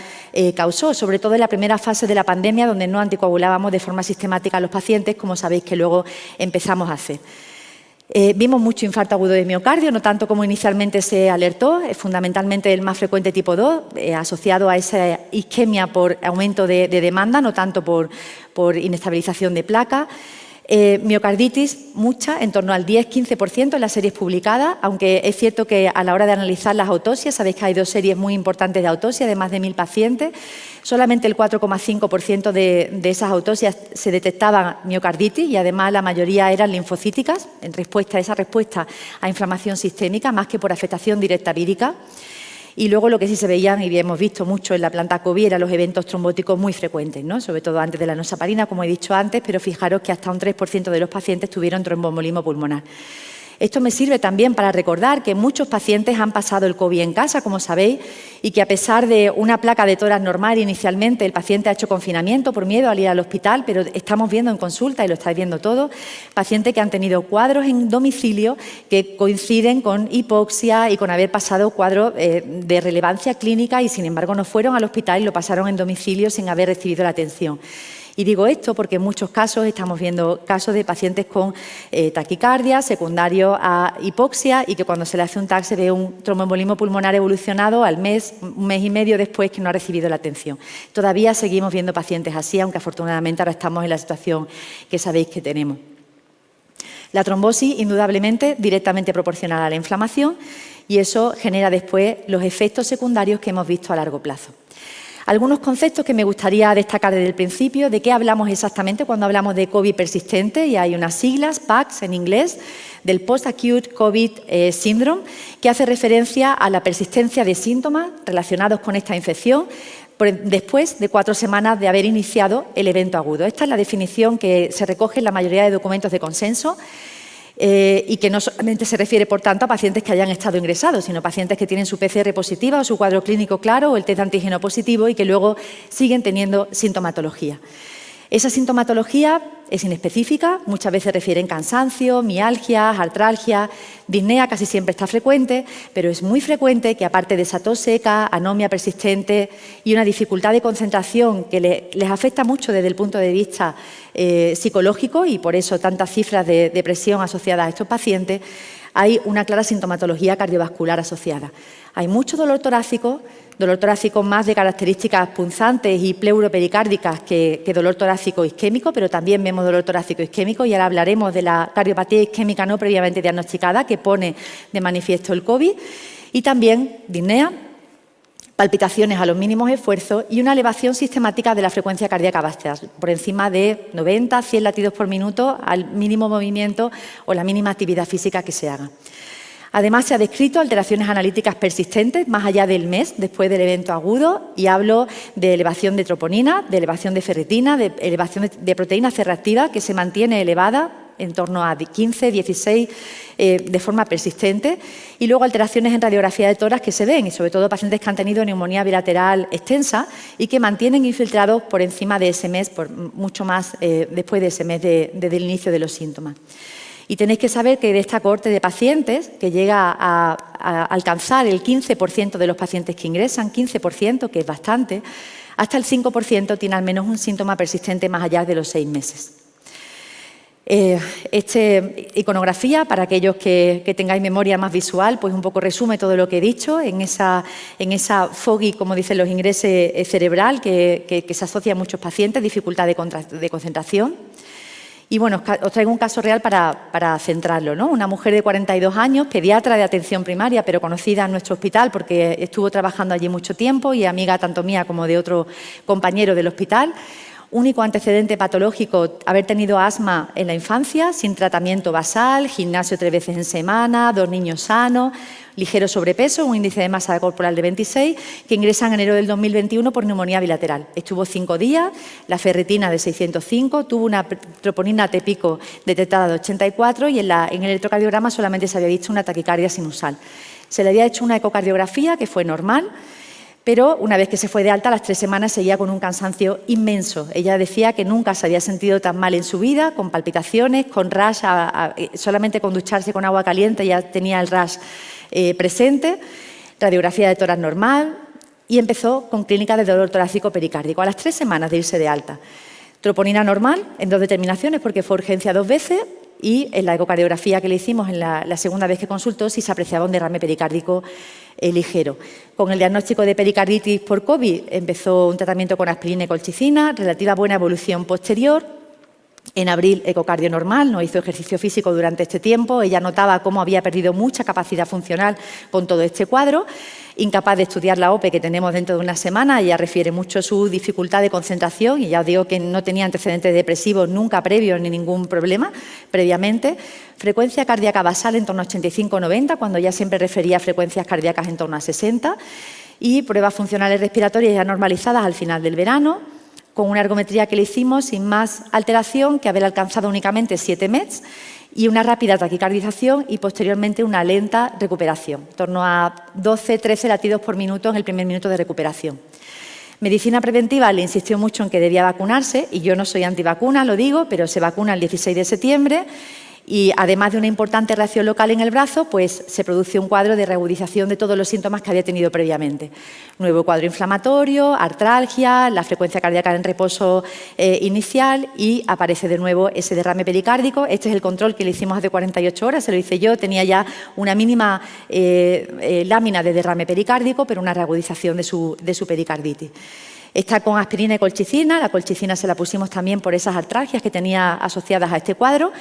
causó, sobre todo en la primera fase de la pandemia donde no anticoagulábamos de forma sistemática a los pacientes, como sabéis que luego empezamos a hacer. Vimos mucho infarto agudo de miocardio, no tanto como inicialmente se alertó, fundamentalmente el más frecuente tipo 2, asociado a esa isquemia por aumento de demanda, no tanto por inestabilización de placa. Miocarditis, mucha, en torno al 10-15% en las series publicadas, aunque es cierto que a la hora de analizar las autopsias, sabéis que hay dos series muy importantes de autopsia de más de 1.000 pacientes, solamente el 4,5% de esas autopsias se detectaban miocarditis y además la mayoría eran linfocíticas, en respuesta a inflamación sistémica, más que por afectación directa vírica. Y luego lo que sí se veían y hemos visto mucho en la planta COVID eran los eventos trombóticos muy frecuentes, ¿no? Sobre todo antes de la enoxaparina, como he dicho antes, pero fijaros que hasta un 3% de los pacientes tuvieron tromboembolismo pulmonar. Esto me sirve también para recordar que muchos pacientes han pasado el COVID en casa, como sabéis, y que a pesar de una placa de tórax normal inicialmente, el paciente ha hecho confinamiento por miedo al ir al hospital, pero estamos viendo en consulta, y lo estáis viendo todo, pacientes que han tenido cuadros en domicilio que coinciden con hipoxia y con haber pasado cuadros de relevancia clínica y sin embargo no fueron al hospital y lo pasaron en domicilio sin haber recibido la atención. Y digo esto porque en muchos casos estamos viendo casos de pacientes con taquicardia, secundario a hipoxia y que cuando se le hace un TAC se ve un tromboembolismo pulmonar evolucionado al mes, un mes y medio después que no ha recibido la atención. Todavía seguimos viendo pacientes así, aunque afortunadamente ahora estamos en la situación que sabéis que tenemos. La trombosis, indudablemente, directamente proporcional a la inflamación y eso genera después los efectos secundarios que hemos visto a largo plazo. Algunos conceptos que me gustaría destacar desde el principio, de qué hablamos exactamente cuando hablamos de COVID persistente, y hay unas siglas, PACS en inglés, del Post-Acute COVID Syndrome, que hace referencia a la persistencia de síntomas relacionados con esta infección después de 4 semanas de haber iniciado el evento agudo. Esta es la definición que se recoge en la mayoría de documentos de consenso, y que no solamente se refiere, por tanto, a pacientes que hayan estado ingresados, sino pacientes que tienen su PCR positiva o su cuadro clínico claro o el test de antígeno positivo y que luego siguen teniendo sintomatología. Esa sintomatología es inespecífica, muchas veces refieren cansancio, mialgias, artralgia, disnea casi siempre está frecuente, pero es muy frecuente que aparte de esa tos seca, anomia persistente y una dificultad de concentración que les afecta mucho desde el punto de vista psicológico y por eso tantas cifras de depresión asociadas a estos pacientes, hay una clara sintomatología cardiovascular asociada. Hay mucho dolor torácico más de características punzantes y pleuropericárdicas que dolor torácico isquémico, pero también vemos dolor torácico isquémico y ahora hablaremos de la cardiopatía isquémica no previamente diagnosticada que pone de manifiesto el COVID y también disnea, palpitaciones a los mínimos esfuerzos y una elevación sistemática de la frecuencia cardíaca basal, por encima de 90, 100 latidos por minuto al mínimo movimiento o la mínima actividad física que se haga. Además, se ha descrito alteraciones analíticas persistentes más allá del mes después del evento agudo, y hablo de elevación de troponina, de elevación de ferritina, de elevación de proteína C reactiva que se mantiene elevada en torno a 15, 16 de forma persistente, y luego alteraciones en radiografía de tórax que se ven, y sobre todo pacientes que han tenido neumonía bilateral extensa y que mantienen infiltrados por encima de ese mes, por mucho más después de ese mes desde el inicio de los síntomas. Y tenéis que saber que de esta cohorte de pacientes, que llega a alcanzar el 15% de los pacientes que ingresan, 15%, que es bastante, hasta el 5% tiene al menos un síntoma persistente más allá de los 6 meses. Esta iconografía, para aquellos que tengáis memoria más visual, pues un poco resume todo lo que he dicho en esa foggy, como dicen los ingleses, cerebral, que se asocia a muchos pacientes, dificultad de concentración. Y bueno, os traigo un caso real para centrarlo, ¿no? Una mujer de 42 años, pediatra de atención primaria, pero conocida en nuestro hospital porque estuvo trabajando allí mucho tiempo y amiga tanto mía como de otro compañero del hospital. Único antecedente patológico, haber tenido asma en la infancia, sin tratamiento basal, gimnasio 3 veces en semana, 2 niños sanos, ligero sobrepeso, un índice de masa corporal de 26, que ingresa en enero del 2021 por neumonía bilateral. Estuvo 5 días, la ferritina de 605, tuvo una troponina T pico detectada de 84 y en el electrocardiograma solamente se había visto una taquicardia sinusal. Se le había hecho una ecocardiografía que fue normal, pero una vez que se fue de alta, a las 3 semanas seguía con un cansancio inmenso. Ella decía que nunca se había sentido tan mal en su vida, con palpitaciones, con rash, solamente con ducharse con agua caliente ya tenía el rash presente, radiografía de tórax normal, y empezó con clínica de dolor torácico pericárdico a las 3 semanas de irse de alta. Troponina normal en 2 determinaciones porque fue urgencia 2 veces, y en la ecocardiografía que le hicimos en la segunda vez que consultó sí se apreciaba un derrame pericárdico ligero. Con el diagnóstico de pericarditis por COVID empezó un tratamiento con aspirina y colchicina, relativa buena evolución posterior. En abril, ecocardio normal, no hizo ejercicio físico durante este tiempo. Ella notaba cómo había perdido mucha capacidad funcional con todo este cuadro, incapaz de estudiar la OPE que tenemos dentro de una semana. Ella refiere mucho su dificultad de concentración y ya os digo que no tenía antecedentes depresivos nunca previos ni ningún problema previamente. Frecuencia cardíaca basal en torno a 85-90, cuando ya siempre refería a frecuencias cardíacas en torno a 60, y pruebas funcionales respiratorias ya normalizadas al final del verano, con una ergometría que le hicimos sin más alteración que haber alcanzado únicamente 7 METs y una rápida taquicardización y posteriormente una lenta recuperación, en torno a 12-13 latidos por minuto en el primer minuto de recuperación. Medicina preventiva le insistió mucho en que debía vacunarse, y yo no soy antivacuna, lo digo, pero se vacuna el 16 de septiembre y además de una importante reacción local en el brazo, pues se produce un cuadro de reagudización de todos los síntomas que había tenido previamente. Nuevo cuadro inflamatorio, artralgia, la frecuencia cardíaca en reposo inicial, y aparece de nuevo ese derrame pericárdico. Este es el control que le hicimos hace 48 horas, se lo hice yo, tenía ya una mínima lámina de derrame pericárdico, pero una reagudización de su pericarditis. Está con aspirina y colchicina. La colchicina se la pusimos también por esas artralgias que tenía asociadas a este cuadro,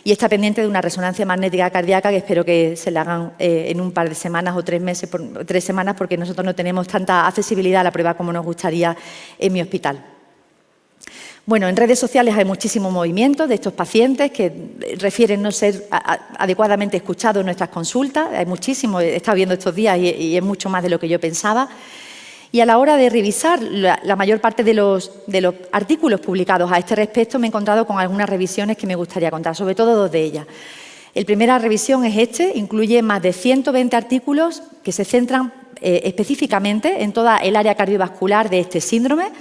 y está pendiente de una resonancia magnética cardíaca que espero que se la hagan en un par de semanas o 3 semanas, porque nosotros no tenemos tanta accesibilidad a la prueba como nos gustaría en mi hospital. Bueno, en redes sociales hay muchísimo movimiento de estos pacientes que refieren no ser adecuadamente escuchados en nuestras consultas. Hay muchísimo, he estado viendo estos días y es mucho más de lo que yo pensaba. Y a la hora de revisar la mayor parte de los artículos publicados a este respecto, me he encontrado con algunas revisiones que me gustaría contar, sobre todo 2 de ellas. La primera revisión es incluye más de 120 artículos que se centran específicamente en toda el área cardiovascular de este síndrome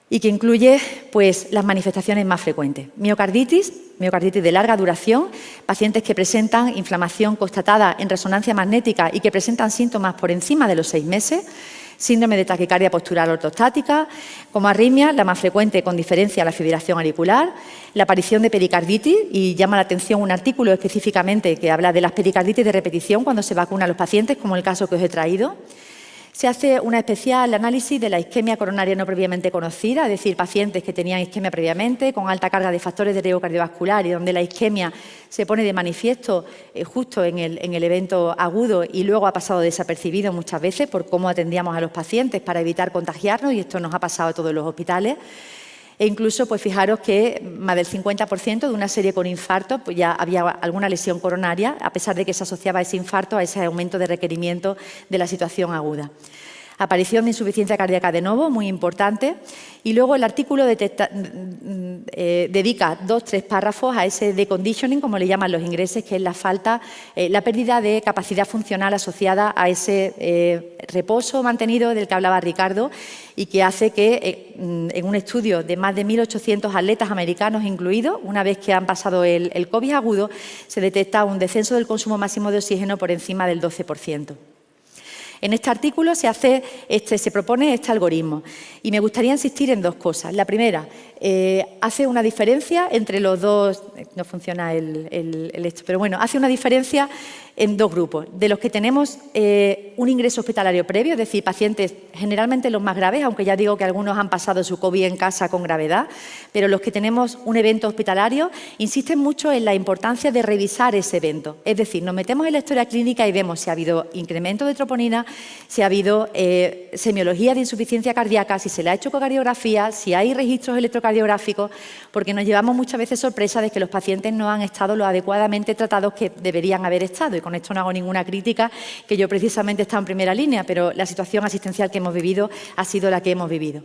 y que incluye pues, las manifestaciones más frecuentes. Miocarditis de larga duración, pacientes que presentan inflamación constatada en resonancia magnética y que presentan síntomas por encima de los 6 meses, síndrome de taquicardia postural ortostática, como arritmia, la más frecuente con diferencia a la fibrilación auricular, la aparición de pericarditis, y llama la atención un artículo específicamente que habla de las pericarditis de repetición cuando se vacunan a los pacientes, como el caso que os he traído. Se hace un especial análisis de la isquemia coronaria no previamente conocida, es decir, pacientes que tenían isquemia previamente, con alta carga de factores de riesgo cardiovascular y donde la isquemia se pone de manifiesto justo en el evento agudo y luego ha pasado desapercibido muchas veces por cómo atendíamos a los pacientes para evitar contagiarnos, y esto nos ha pasado a todos los hospitales. E incluso, pues fijaros que más del 50% de una serie con infarto, pues ya había alguna lesión coronaria, a pesar de que se asociaba ese infarto a ese aumento de requerimiento de la situación aguda. Aparición de insuficiencia cardíaca de novo, muy importante. Y luego el artículo dedica 2-3 párrafos a ese deconditioning, como le llaman los ingleses, que es la falta, la pérdida de capacidad funcional asociada a ese reposo mantenido del que hablaba Ricardo, y que hace que en un estudio de más de 1.800 atletas americanos incluidos, una vez que han pasado el COVID agudo, se detecta un descenso del consumo máximo de oxígeno por encima del 12%. En este artículo se propone este algoritmo y me gustaría insistir en dos cosas. La primera, hace una diferencia entre los dos, no funciona pero bueno, hace una diferencia en dos grupos, de los que tenemos un ingreso hospitalario previo, es decir, pacientes generalmente los más graves, aunque ya digo que algunos han pasado su COVID en casa con gravedad, pero los que tenemos un evento hospitalario insisten mucho en la importancia de revisar ese evento. Es decir, nos metemos en la historia clínica y vemos si ha habido incremento de troponina, si ha habido semiología de insuficiencia cardíaca, si se le ha hecho ecocardiografía, si hay registros electrocardiográficos, porque nos llevamos muchas veces sorpresa de que los pacientes no han estado lo adecuadamente tratados que deberían haber estado. Y con esto no hago ninguna crítica, que yo precisamente he estado en primera línea, pero la situación asistencial que hemos vivido ha sido la que hemos vivido.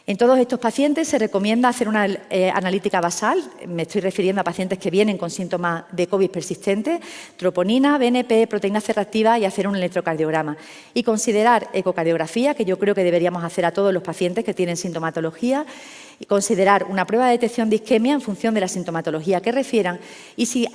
En todos estos pacientes se recomienda hacer una analítica basal, me estoy refiriendo a pacientes que vienen con síntomas de COVID persistente, troponina, BNP, proteína C reactiva y hacer un electrocardiograma. Y considerar ecocardiografía, que yo creo que deberíamos hacer a todos los pacientes que tienen sintomatología, y considerar una prueba de detección de isquemia en función de la sintomatología que refieran, y si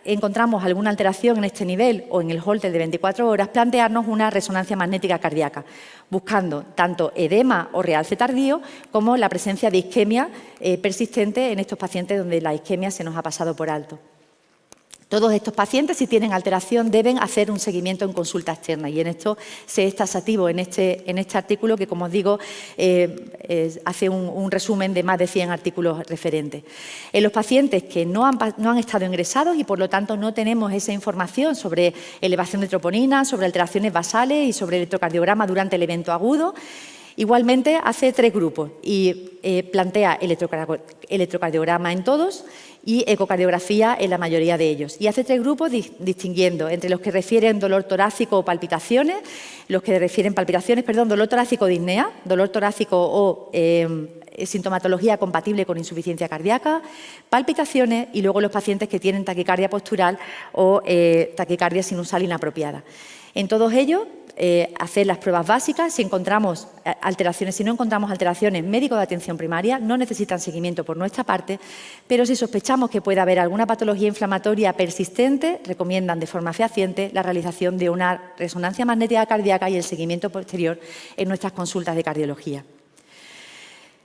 encontramos alguna alteración en este nivel o en el Holter de 24 horas, plantearnos una resonancia magnética cardíaca, buscando tanto edema o realce tardío como la presencia de isquemia persistente en estos pacientes donde la isquemia se nos ha pasado por alto. Todos estos pacientes, si tienen alteración, deben hacer un seguimiento en consulta externa, y en esto se es taxativo en este artículo que, como os digo, hace un resumen de más de 100 artículos referentes. En los pacientes que no han estado ingresados y, por lo tanto, no tenemos esa información sobre elevación de troponina, sobre alteraciones basales y sobre electrocardiograma durante el evento agudo, igualmente hace 3 grupos y plantea electrocardiograma en todos y ecocardiografía en la mayoría de ellos. Y hace 3 grupos distinguiendo entre los que refieren dolor torácico o palpitaciones, los que refieren dolor torácico o disnea, dolor torácico o sintomatología compatible con insuficiencia cardíaca, palpitaciones, y luego los pacientes que tienen taquicardia postural o taquicardia sinusal inapropiada. En todos ellos, hacer las pruebas básicas. Si no encontramos alteraciones, médico de atención primaria, no necesitan seguimiento por nuestra parte, pero si sospechamos que puede haber alguna patología inflamatoria persistente, recomiendan de forma fehaciente la realización de una resonancia magnética cardíaca y el seguimiento posterior en nuestras consultas de cardiología.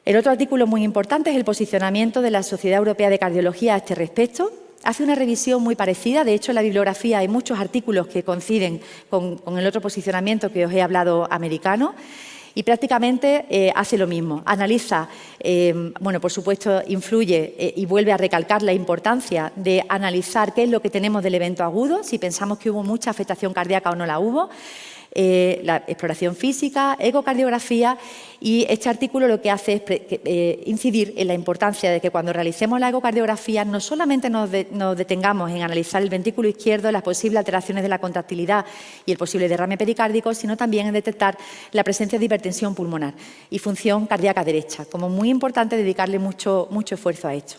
El otro artículo muy importante es el posicionamiento de la Sociedad Europea de Cardiología a este respecto. Hace una revisión muy parecida, de hecho en la bibliografía hay muchos artículos que coinciden con el otro posicionamiento que os he hablado americano, y prácticamente hace lo mismo. Analiza, por supuesto influye y vuelve a recalcar la importancia de analizar qué es lo que tenemos del evento agudo, si pensamos que hubo mucha afectación cardíaca o no la hubo, la exploración física, ecocardiografía, y este artículo lo que hace es incidir en la importancia de que cuando realicemos la ecocardiografía no solamente nos detengamos en analizar el ventrículo izquierdo, las posibles alteraciones de la contractilidad y el posible derrame pericárdico, sino también en detectar la presencia de hipertensión pulmonar y función cardíaca derecha. Como muy importante dedicarle mucho esfuerzo a esto.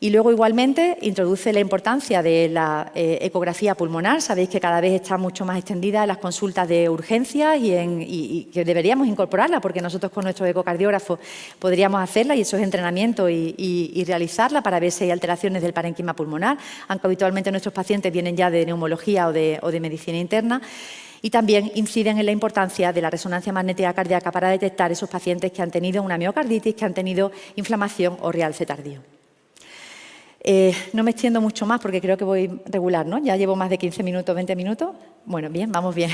Y luego, igualmente, introduce la importancia de la ecografía pulmonar. Sabéis que cada vez está mucho más extendida en las consultas de urgencias y que deberíamos incorporarla, porque nosotros con nuestros ecocardiógrafos podríamos hacerla, y eso es entrenamiento y realizarla para ver si hay alteraciones del parénquima pulmonar, aunque habitualmente nuestros pacientes vienen ya de neumología o de medicina interna. Y también inciden en la importancia de la resonancia magnética cardíaca para detectar esos pacientes que han tenido una miocarditis, que han tenido inflamación o realce tardío. No me extiendo mucho más porque creo que voy regular, ¿no? Ya llevo más de 15 minutos, 20 minutos. Bueno, bien, vamos bien.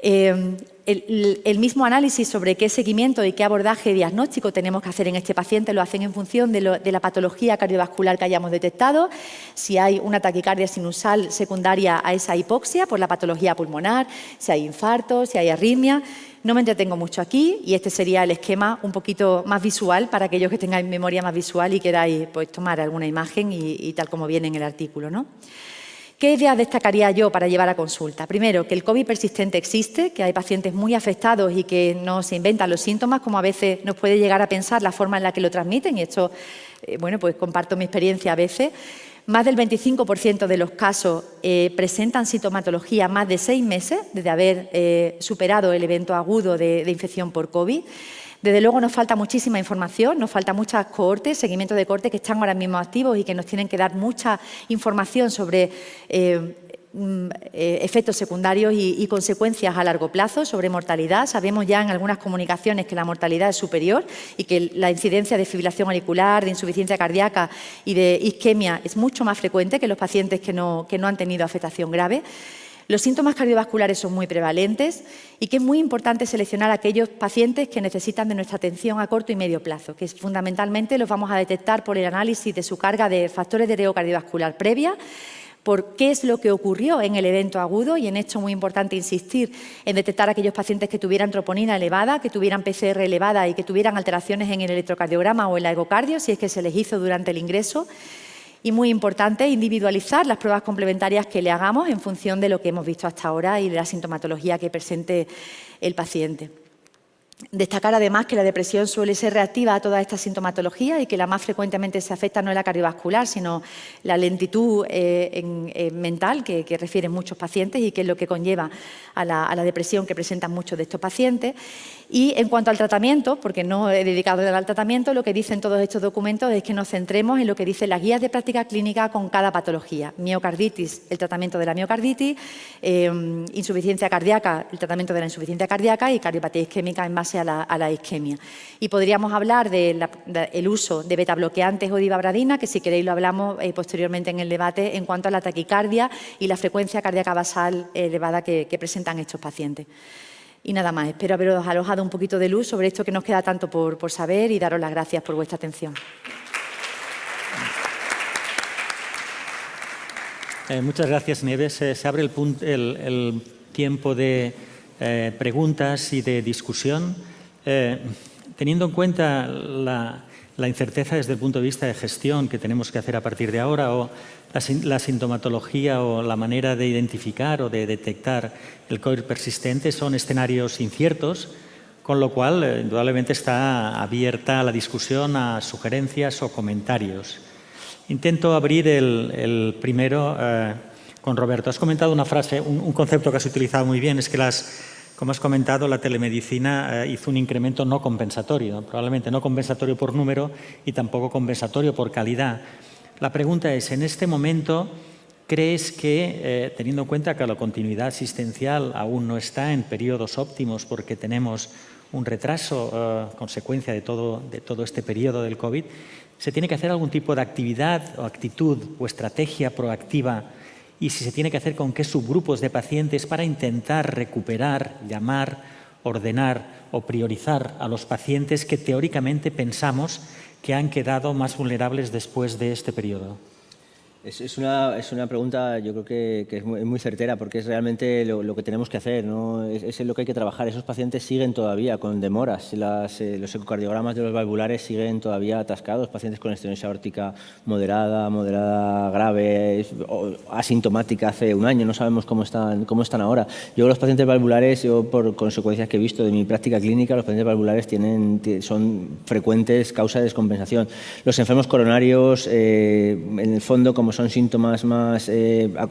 El mismo análisis sobre qué seguimiento y qué abordaje diagnóstico tenemos que hacer en este paciente lo hacen en función de la patología cardiovascular que hayamos detectado, si hay una taquicardia sinusal secundaria a esa hipoxia por la patología pulmonar, si hay infarto, si hay arritmia. No me entretengo mucho aquí y este sería el esquema un poquito más visual para aquellos que tengáis memoria más visual y queráis pues, tomar alguna imagen y tal como viene en el artículo, ¿no? ¿Qué ideas destacaría yo para llevar a consulta? Primero, que el COVID persistente existe, que hay pacientes muy afectados y que no se inventan los síntomas, como a veces nos puede llegar a pensar la forma en la que lo transmiten, y esto, bueno, pues comparto mi experiencia a veces. Más del 25% de los casos presentan sintomatología más de 6 meses desde haber superado el evento agudo de infección por COVID. Desde luego nos falta muchísima información, nos falta muchas cohortes, seguimientos de cohortes que están ahora mismo activos y que nos tienen que dar mucha información sobre efectos secundarios y consecuencias a largo plazo, sobre mortalidad. Sabemos ya en algunas comunicaciones que la mortalidad es superior y que la incidencia de fibrilación auricular, de insuficiencia cardíaca y de isquemia es mucho más frecuente que los pacientes que no han tenido afectación grave. Los síntomas cardiovasculares son muy prevalentes y que es muy importante seleccionar a aquellos pacientes que necesitan de nuestra atención a corto y medio plazo, que fundamentalmente los vamos a detectar por el análisis de su carga de factores de riesgo cardiovascular previa, por qué es lo que ocurrió en el evento agudo, y en esto es muy importante insistir en detectar a aquellos pacientes que tuvieran troponina elevada, que tuvieran PCR elevada y que tuvieran alteraciones en el electrocardiograma o el ecocardio, si es que se les hizo durante el ingreso. Y muy importante, individualizar las pruebas complementarias que le hagamos en función de lo que hemos visto hasta ahora y de la sintomatología que presente el paciente. Destacar además que la depresión suele ser reactiva a toda esta sintomatología y que la más frecuentemente se afecta no es la cardiovascular, sino la lentitud mental que refieren muchos pacientes y que es lo que conlleva a la depresión que presentan muchos de estos pacientes. Y en cuanto al tratamiento, porque no he dedicado al tratamiento, lo que dicen todos estos documentos es que nos centremos en lo que dicen las guías de práctica clínica con cada patología. Miocarditis, el tratamiento de la miocarditis, insuficiencia cardíaca, el tratamiento de la insuficiencia cardíaca y cardiopatía isquémica en base a la isquemia. Y podríamos hablar del uso de betabloqueantes o de ivabradina, que si queréis lo hablamos posteriormente en el debate, en cuanto a la taquicardia y la frecuencia cardíaca basal elevada que presentan estos pacientes. Y nada más, espero haberos arrojado un poquito de luz sobre esto que nos queda tanto por saber y daros las gracias por vuestra atención. Muchas gracias, Nieves. Se abre el tiempo de preguntas y de discusión. Teniendo en cuenta la incerteza desde el punto de vista de gestión que tenemos que hacer a partir de ahora, o la sintomatología o la manera de identificar o de detectar el COVID persistente son escenarios inciertos, con lo cual indudablemente está abierta la discusión a sugerencias o comentarios. Intento abrir el primero con Roberto. Has comentado una frase, un concepto que has utilizado muy bien, es que como has comentado, la telemedicina hizo un incremento no compensatorio, ¿no? Probablemente no compensatorio por número y tampoco compensatorio por calidad. La pregunta es, en este momento, ¿crees que, teniendo en cuenta que la continuidad asistencial aún no está en periodos óptimos porque tenemos un retraso consecuencia de todo este periodo del COVID, se tiene que hacer algún tipo de actividad o actitud o estrategia proactiva, y si se tiene que hacer con qué subgrupos de pacientes para intentar recuperar, llamar, ordenar o priorizar a los pacientes que teóricamente pensamos que han quedado más vulnerables después de este periodo? Es una pregunta, yo creo que es muy certera, porque es realmente lo que tenemos que hacer, ¿no? Es en lo que hay que trabajar. Esos pacientes siguen todavía con demoras, los ecocardiogramas de los valvulares siguen todavía atascados, pacientes con estenosis aórtica moderada, grave, asintomática hace un año, no sabemos cómo están ahora. Yo los pacientes valvulares, por consecuencias que he visto de mi práctica clínica, los pacientes valvulares son frecuentes causa de descompensación. Los enfermos coronarios, en el fondo, como son síntomas más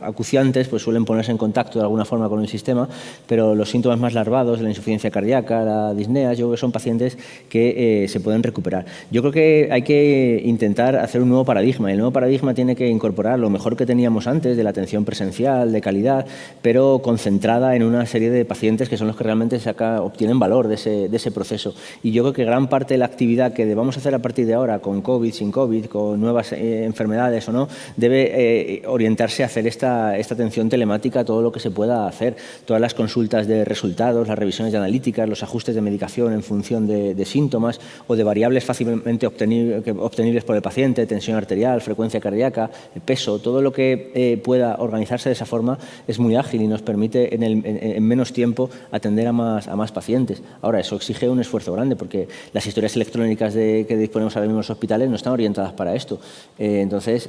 acuciantes, pues suelen ponerse en contacto de alguna forma con el sistema, pero los síntomas más larvados, la insuficiencia cardíaca, la disnea, yo creo que son pacientes que se pueden recuperar. Yo creo que hay que intentar hacer un nuevo paradigma, y el nuevo paradigma tiene que incorporar lo mejor que teníamos antes de la atención presencial, de calidad, pero concentrada en una serie de pacientes que son los que realmente obtienen valor de ese proceso. Y yo creo que gran parte de la actividad que debamos hacer a partir de ahora, con COVID, sin COVID, con nuevas enfermedades o no, debe orientarse a hacer esta atención telemática, todo lo que se pueda hacer, todas las consultas de resultados, las revisiones de analíticas, los ajustes de medicación en función de síntomas o de variables fácilmente obtenibles por el paciente, tensión arterial, frecuencia cardíaca, peso, todo lo que pueda organizarse de esa forma es muy ágil y nos permite en menos tiempo atender a más pacientes. Ahora, eso exige un esfuerzo grande porque las historias electrónicas que disponemos ahora mismo en los hospitales no están orientadas para esto. Entonces,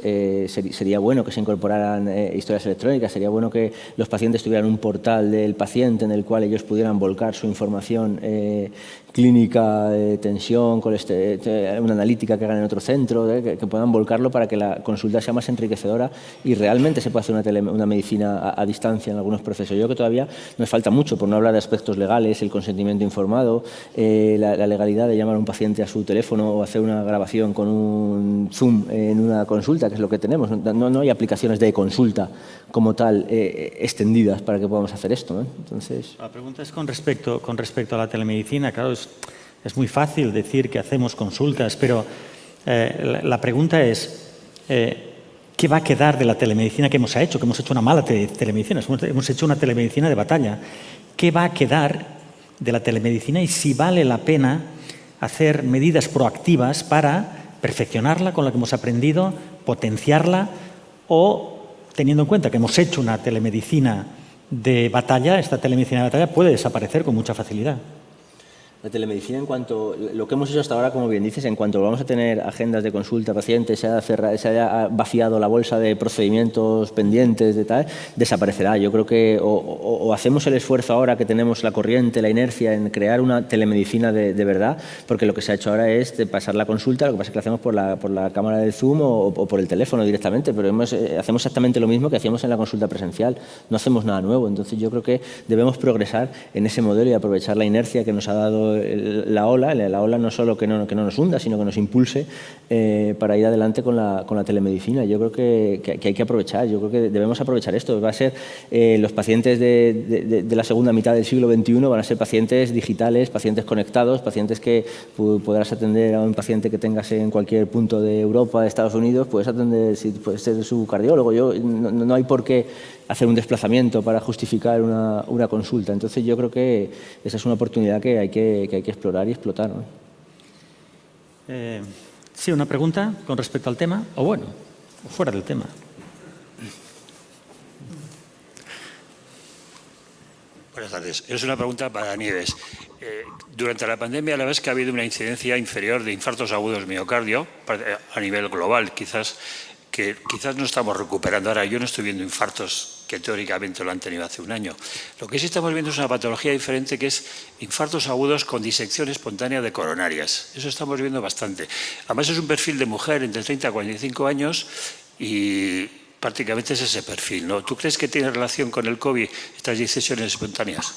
sería bueno que se incorporaran historias electrónicas, sería bueno que los pacientes tuvieran un portal del paciente en el cual ellos pudieran volcar su información clínica, tensión, una analítica que hagan en otro centro, que puedan volcarlo para que la consulta sea más enriquecedora y realmente se pueda hacer una medicina a distancia en algunos procesos. Yo creo que todavía nos falta mucho, por no hablar de aspectos legales, el consentimiento informado, la legalidad de llamar a un paciente a su teléfono o hacer una grabación con un Zoom en una consulta, que es lo que tenemos. No hay aplicaciones de consulta como tal extendidas para que podamos hacer esto, ¿no? Entonces... La pregunta es con respecto a la telemedicina. Claro, es muy fácil decir que hacemos consultas, pero la pregunta es ¿qué va a quedar de la telemedicina que hemos hecho? Que hemos hecho una mala telemedicina, hemos hecho una telemedicina de batalla. ¿Qué va a quedar de la telemedicina y si vale la pena hacer medidas proactivas para perfeccionarla con lo que hemos aprendido, potenciarla o, teniendo en cuenta que hemos hecho una telemedicina de batalla, esta telemedicina de batalla puede desaparecer con mucha facilidad? La telemedicina, en cuanto lo que hemos hecho hasta ahora, como bien dices, en cuanto vamos a tener agendas de consulta pacientes, se haya vaciado la bolsa de procedimientos pendientes, de tal, desaparecerá. Yo creo que o hacemos el esfuerzo ahora que tenemos la corriente, la inercia en crear una telemedicina de verdad, porque lo que se ha hecho ahora es de pasar la consulta, lo que pasa es que la hacemos por la cámara del Zoom o por el teléfono directamente, pero hacemos exactamente lo mismo que hacíamos en la consulta presencial, no hacemos nada nuevo. Entonces yo creo que debemos progresar en ese modelo y aprovechar la inercia que nos ha dado la ola no solo que no nos hunda, sino que nos impulse para ir adelante con la telemedicina. Yo creo que hay que aprovechar, yo creo que debemos aprovechar esto. Va a ser, los pacientes de la segunda mitad del siglo XXI van a ser pacientes digitales, pacientes conectados, pacientes que podrás atender a un paciente que tengas en cualquier punto de Europa, de Estados Unidos, puedes atender, puedes ser su cardiólogo. No hay por qué hacer un desplazamiento para justificar una consulta. Entonces yo creo que esa es una oportunidad que hay que explorar y explotar, ¿no? Sí, una pregunta con respecto al tema, o bueno, o fuera del tema. Buenas tardes. Es una pregunta para Nieves. Durante la pandemia, la verdad es que ha habido una incidencia inferior de infartos agudos miocardio a nivel global, quizás no estamos recuperando ahora. Yo no estoy viendo infartos que teóricamente lo han tenido hace un año. Lo que sí estamos viendo es una patología diferente, que es infartos agudos con disección espontánea de coronarias. Eso estamos viendo bastante. Además es un perfil de mujer entre 30 y 45 años y prácticamente es ese perfil, ¿no? ¿Tú crees que tiene relación con el COVID estas disecciones espontáneas?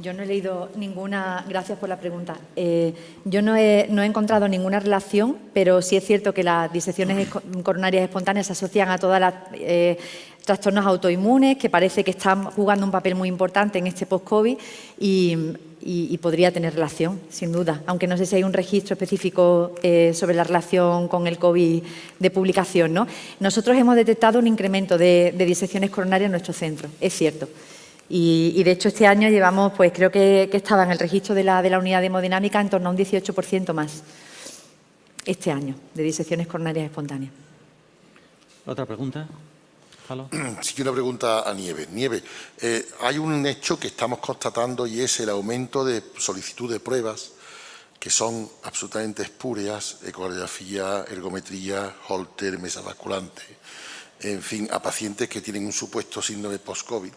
Yo no he leído ninguna, gracias por la pregunta. Yo no he encontrado ninguna relación, pero sí es cierto que las disecciones coronarias espontáneas se asocian a todas las trastornos autoinmunes, que parece que están jugando un papel muy importante en este post-COVID y podría tener relación, sin duda, aunque no sé si hay un registro específico sobre la relación con el COVID de publicación, ¿no? Nosotros hemos detectado un incremento de disecciones coronarias en nuestro centro, es cierto. Y de hecho este año llevamos, pues creo que estaba en el registro de la unidad de hemodinámica en torno a un 18% más este año de disecciones coronarias espontáneas. ¿Otra pregunta? ¿Halo? Sí, una pregunta a Nieves. Nieves, hay un hecho que estamos constatando y es el aumento de solicitud de pruebas que son absolutamente espurias, ecografía, ergometría, Holter, mesa basculante, en fin, a pacientes que tienen un supuesto síndrome post-COVID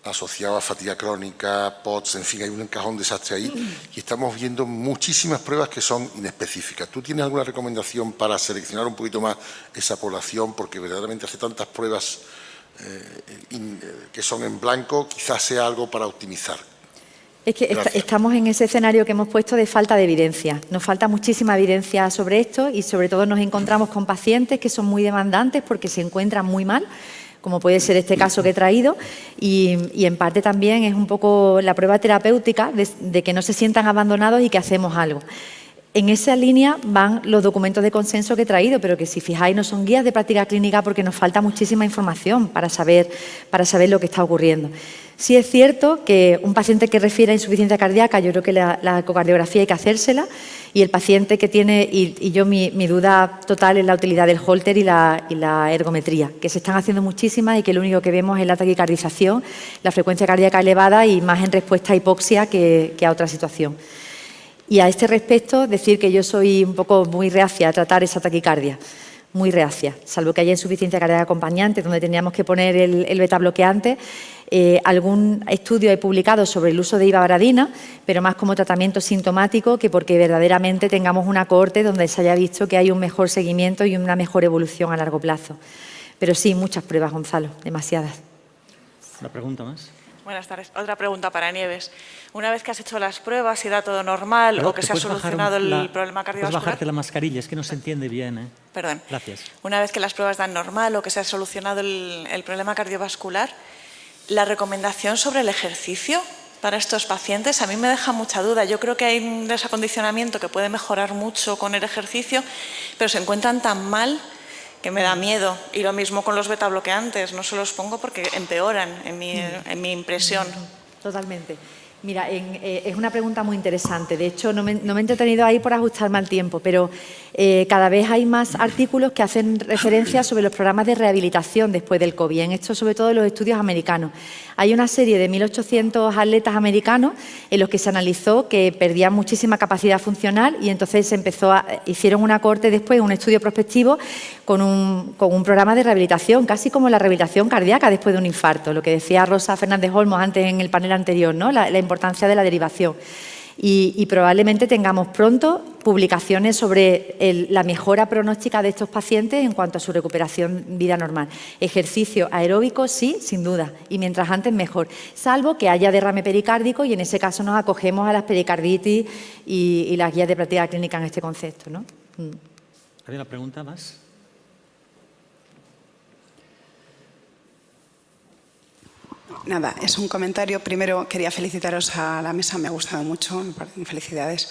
asociado a fatiga crónica, POTS, en fin, hay un encajón desastre ahí y estamos viendo muchísimas pruebas que son inespecíficas. ¿Tú tienes alguna recomendación para seleccionar un poquito más esa población? Porque verdaderamente hace tantas pruebas que son en blanco, quizás sea algo para optimizar. Es que estamos en ese escenario que hemos puesto de falta de evidencia. Nos falta muchísima evidencia sobre esto y sobre todo nos encontramos con pacientes que son muy demandantes porque se encuentran muy mal, como puede ser este caso que he traído, y en parte también es un poco la prueba terapéutica de que no se sientan abandonados y que hacemos algo. En esa línea van los documentos de consenso que he traído, pero que si fijáis no son guías de práctica clínica porque nos falta muchísima información para saber lo que está ocurriendo. Sí es cierto que un paciente que refiere a insuficiencia cardíaca, yo creo que la ecocardiografía hay que hacérsela, y el paciente que tiene, y yo mi duda total es la utilidad del Holter y la ergometría, que se están haciendo muchísimas y que lo único que vemos es la taquicardización, la frecuencia cardíaca elevada y más en respuesta a hipoxia que a otra situación. Y a este respecto, decir que yo soy un poco muy reacia a tratar esa taquicardia, muy reacia, salvo que haya insuficiencia cardíaca acompañante, donde teníamos que poner el beta bloqueante. Algún estudio he publicado sobre el uso de ivabradina, pero más como tratamiento sintomático que porque verdaderamente tengamos una cohorte donde se haya visto que hay un mejor seguimiento y una mejor evolución a largo plazo. Pero sí, muchas pruebas, Gonzalo, demasiadas. ¿Una pregunta más? Buenas tardes. Otra pregunta para Nieves. Una vez que has hecho las pruebas y da todo normal o que se ha solucionado el problema cardiovascular... ¿Puedes bajarte la mascarilla? Es que no se entiende bien, ¿eh? Perdón. Gracias. Una vez que las pruebas dan normal o que se ha solucionado el problema cardiovascular, la recomendación sobre el ejercicio para estos pacientes a mí me deja mucha duda. Yo creo que hay un desacondicionamiento que puede mejorar mucho con el ejercicio, pero se encuentran tan mal que me da miedo. Y lo mismo con los beta bloqueantes, no se los pongo porque empeoran en mi impresión. Totalmente. Mira, es una pregunta muy interesante. De hecho, no me he entretenido ahí por ajustarme al tiempo, pero cada vez hay más artículos que hacen referencia sobre los programas de rehabilitación después del COVID. En esto, sobre todo, en los estudios americanos. Hay una serie de 1.800 atletas americanos en los que se analizó que perdían muchísima capacidad funcional y entonces hicieron una cohorte después, un estudio prospectivo con un programa de rehabilitación, casi como la rehabilitación cardíaca después de un infarto, lo que decía Rosa Fernández Olmos antes en el panel anterior, ¿no? La importancia de la derivación. Y probablemente tengamos pronto publicaciones sobre la mejora pronóstica de estos pacientes en cuanto a su recuperación vida normal. Ejercicio aeróbico, sí, sin duda, y mientras antes mejor, salvo que haya derrame pericárdico y en ese caso nos acogemos a las pericarditis y las guías de práctica clínica en este concepto, ¿no? ¿Hay una pregunta más? Nada, es un comentario. Primero quería felicitaros a la mesa, me ha gustado mucho, felicidades.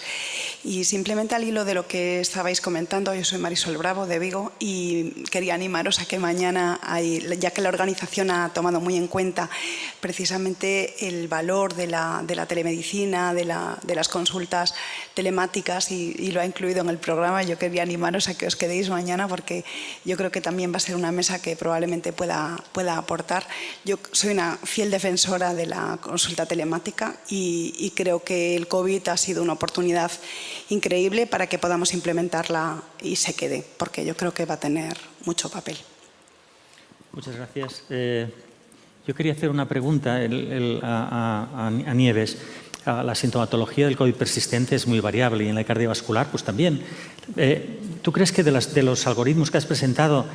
Y simplemente al hilo de lo que estabais comentando, yo soy Marisol Bravo de Vigo y quería animaros a que mañana, ya que la organización ha tomado muy en cuenta precisamente el valor de la telemedicina, de las consultas telemáticas y lo ha incluido en el programa, yo quería animaros a que os quedéis mañana porque yo creo que también va a ser una mesa que probablemente pueda aportar. Yo soy una fiel defensora de la consulta telemática y creo que el COVID ha sido una oportunidad increíble para que podamos implementarla y se quede, porque yo creo que va a tener mucho papel. Muchas gracias. Yo quería hacer una pregunta a Nieves. La sintomatología del COVID persistente es muy variable y en la cardiovascular pues también. ¿Tú crees que de los algoritmos que has presentado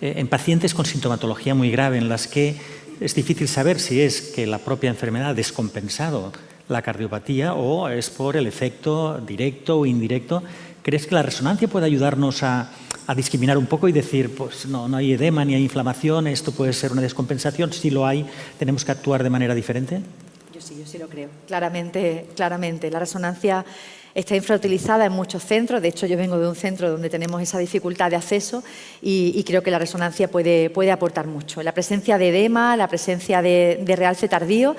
en pacientes con sintomatología muy grave, en las que es difícil saber si es que la propia enfermedad ha descompensado la cardiopatía o es por el efecto directo o indirecto, crees que la resonancia puede ayudarnos a discriminar un poco y decir, pues no hay edema ni hay inflamación, esto puede ser una descompensación, si lo hay, tenemos que actuar de manera diferente? Yo sí lo creo, claramente. La resonancia está infrautilizada en muchos centros, de hecho yo vengo de un centro donde tenemos esa dificultad de acceso y creo que la resonancia puede aportar mucho. La presencia de edema, la presencia de realce tardío,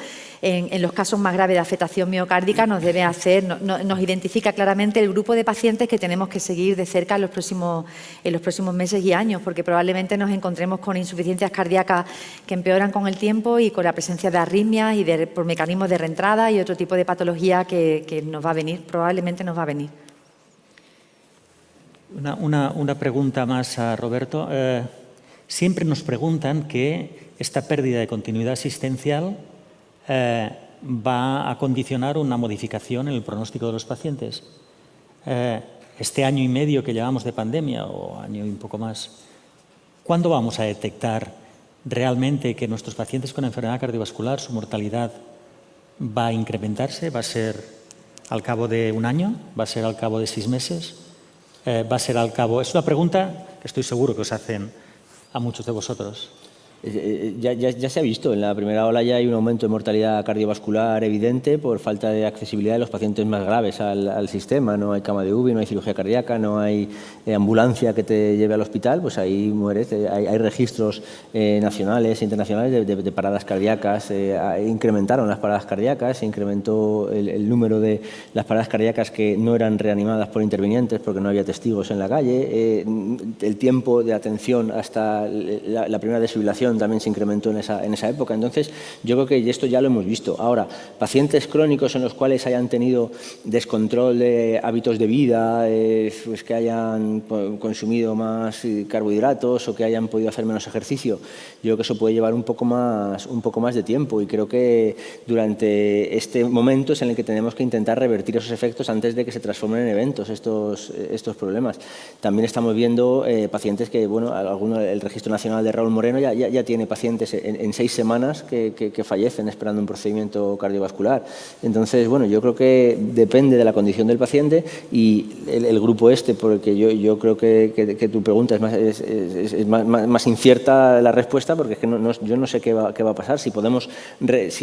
en los casos más graves de afectación miocárdica nos identifica claramente el grupo de pacientes que tenemos que seguir de cerca en los próximos meses y años, porque probablemente nos encontremos con insuficiencias cardíacas que empeoran con el tiempo y con la presencia de arritmias y por mecanismos de reentrada y otro tipo de patología que nos va a venir, probablemente nos va a venir. Una pregunta más a Roberto. Siempre nos preguntan que esta pérdida de continuidad asistencial va a condicionar una modificación en el pronóstico de los pacientes. Este año y medio que llevamos de pandemia, o año y un poco más, ¿cuándo vamos a detectar realmente que nuestros pacientes con enfermedad cardiovascular, su mortalidad va a incrementarse? ¿Va a ser al cabo de un año? ¿Va a ser al cabo de 6 meses? ¿Va a ser al cabo...? Es una pregunta que estoy seguro que os hacen a muchos de vosotros. Ya se ha visto, en la primera ola ya hay un aumento de mortalidad cardiovascular evidente por falta de accesibilidad de los pacientes más graves al sistema. No hay cama de UVI, no hay cirugía cardíaca, no hay ambulancia que te lleve al hospital, pues ahí mueres. Hay registros nacionales e internacionales de paradas cardíacas, incrementaron las paradas cardíacas, se incrementó el número de las paradas cardíacas que no eran reanimadas por intervinientes porque no había testigos en la calle, el tiempo de atención hasta la primera desfibrilación también se incrementó en esa época. Entonces, yo creo que esto ya lo hemos visto. Ahora, pacientes crónicos en los cuales hayan tenido descontrol de hábitos de vida, pues que hayan consumido más carbohidratos o que hayan podido hacer menos ejercicio, yo creo que eso puede llevar un poco más de tiempo, y creo que durante este momento es en el que tenemos que intentar revertir esos efectos antes de que se transformen en eventos estos problemas. También estamos viendo pacientes que, bueno, el Registro Nacional de Raúl Moreno ya tiene pacientes en 6 semanas que fallecen esperando un procedimiento cardiovascular. Entonces, bueno, yo creo que depende de la condición del paciente, y el grupo porque yo creo que tu pregunta es más incierta la respuesta, porque es que yo no sé qué va a pasar. Si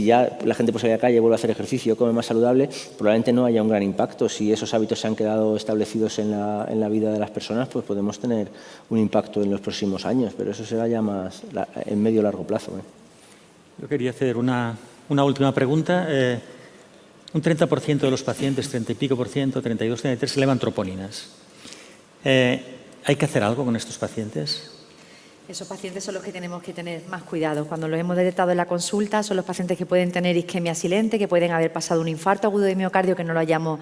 ya la gente puede salir a la calle, vuelve a hacer ejercicio, come más saludable, probablemente no haya un gran impacto. Si esos hábitos se han quedado establecidos en la vida de las personas, pues podemos tener un impacto en los próximos años, pero eso será ya más en medio largo plazo. Yo quería hacer una última pregunta. Un 30% de los pacientes, 30 y pico por ciento, 32, 33, elevan troponinas. ¿Hay que hacer algo con estos pacientes? Esos pacientes son los que tenemos que tener más cuidado. Cuando los hemos detectado en la consulta, son los pacientes que pueden tener isquemia silente, que pueden haber pasado un infarto agudo de miocardio que no lo hayamos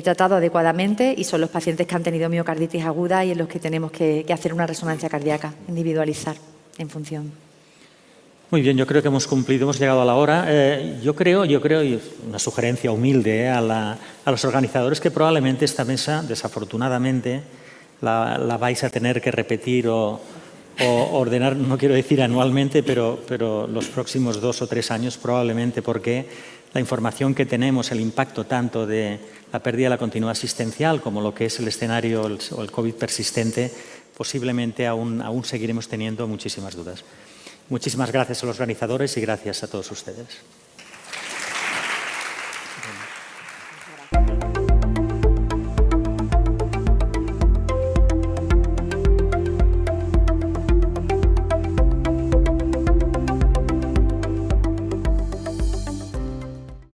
tratado adecuadamente, y son los pacientes que han tenido miocarditis aguda y en los que tenemos que hacer una resonancia cardíaca, individualizar en función. Muy bien, yo creo que hemos cumplido, hemos llegado a la hora. Yo creo, y es una sugerencia humilde a los organizadores, que probablemente esta mesa, desafortunadamente, la vais a tener que repetir o ordenar, no quiero decir anualmente, pero los próximos 2 o 3 años probablemente, porque la información que tenemos, el impacto tanto de la pérdida de la continuidad asistencial como lo que es el escenario o el COVID persistente, posiblemente aún seguiremos teniendo muchísimas dudas. Muchísimas gracias a los organizadores y gracias a todos ustedes.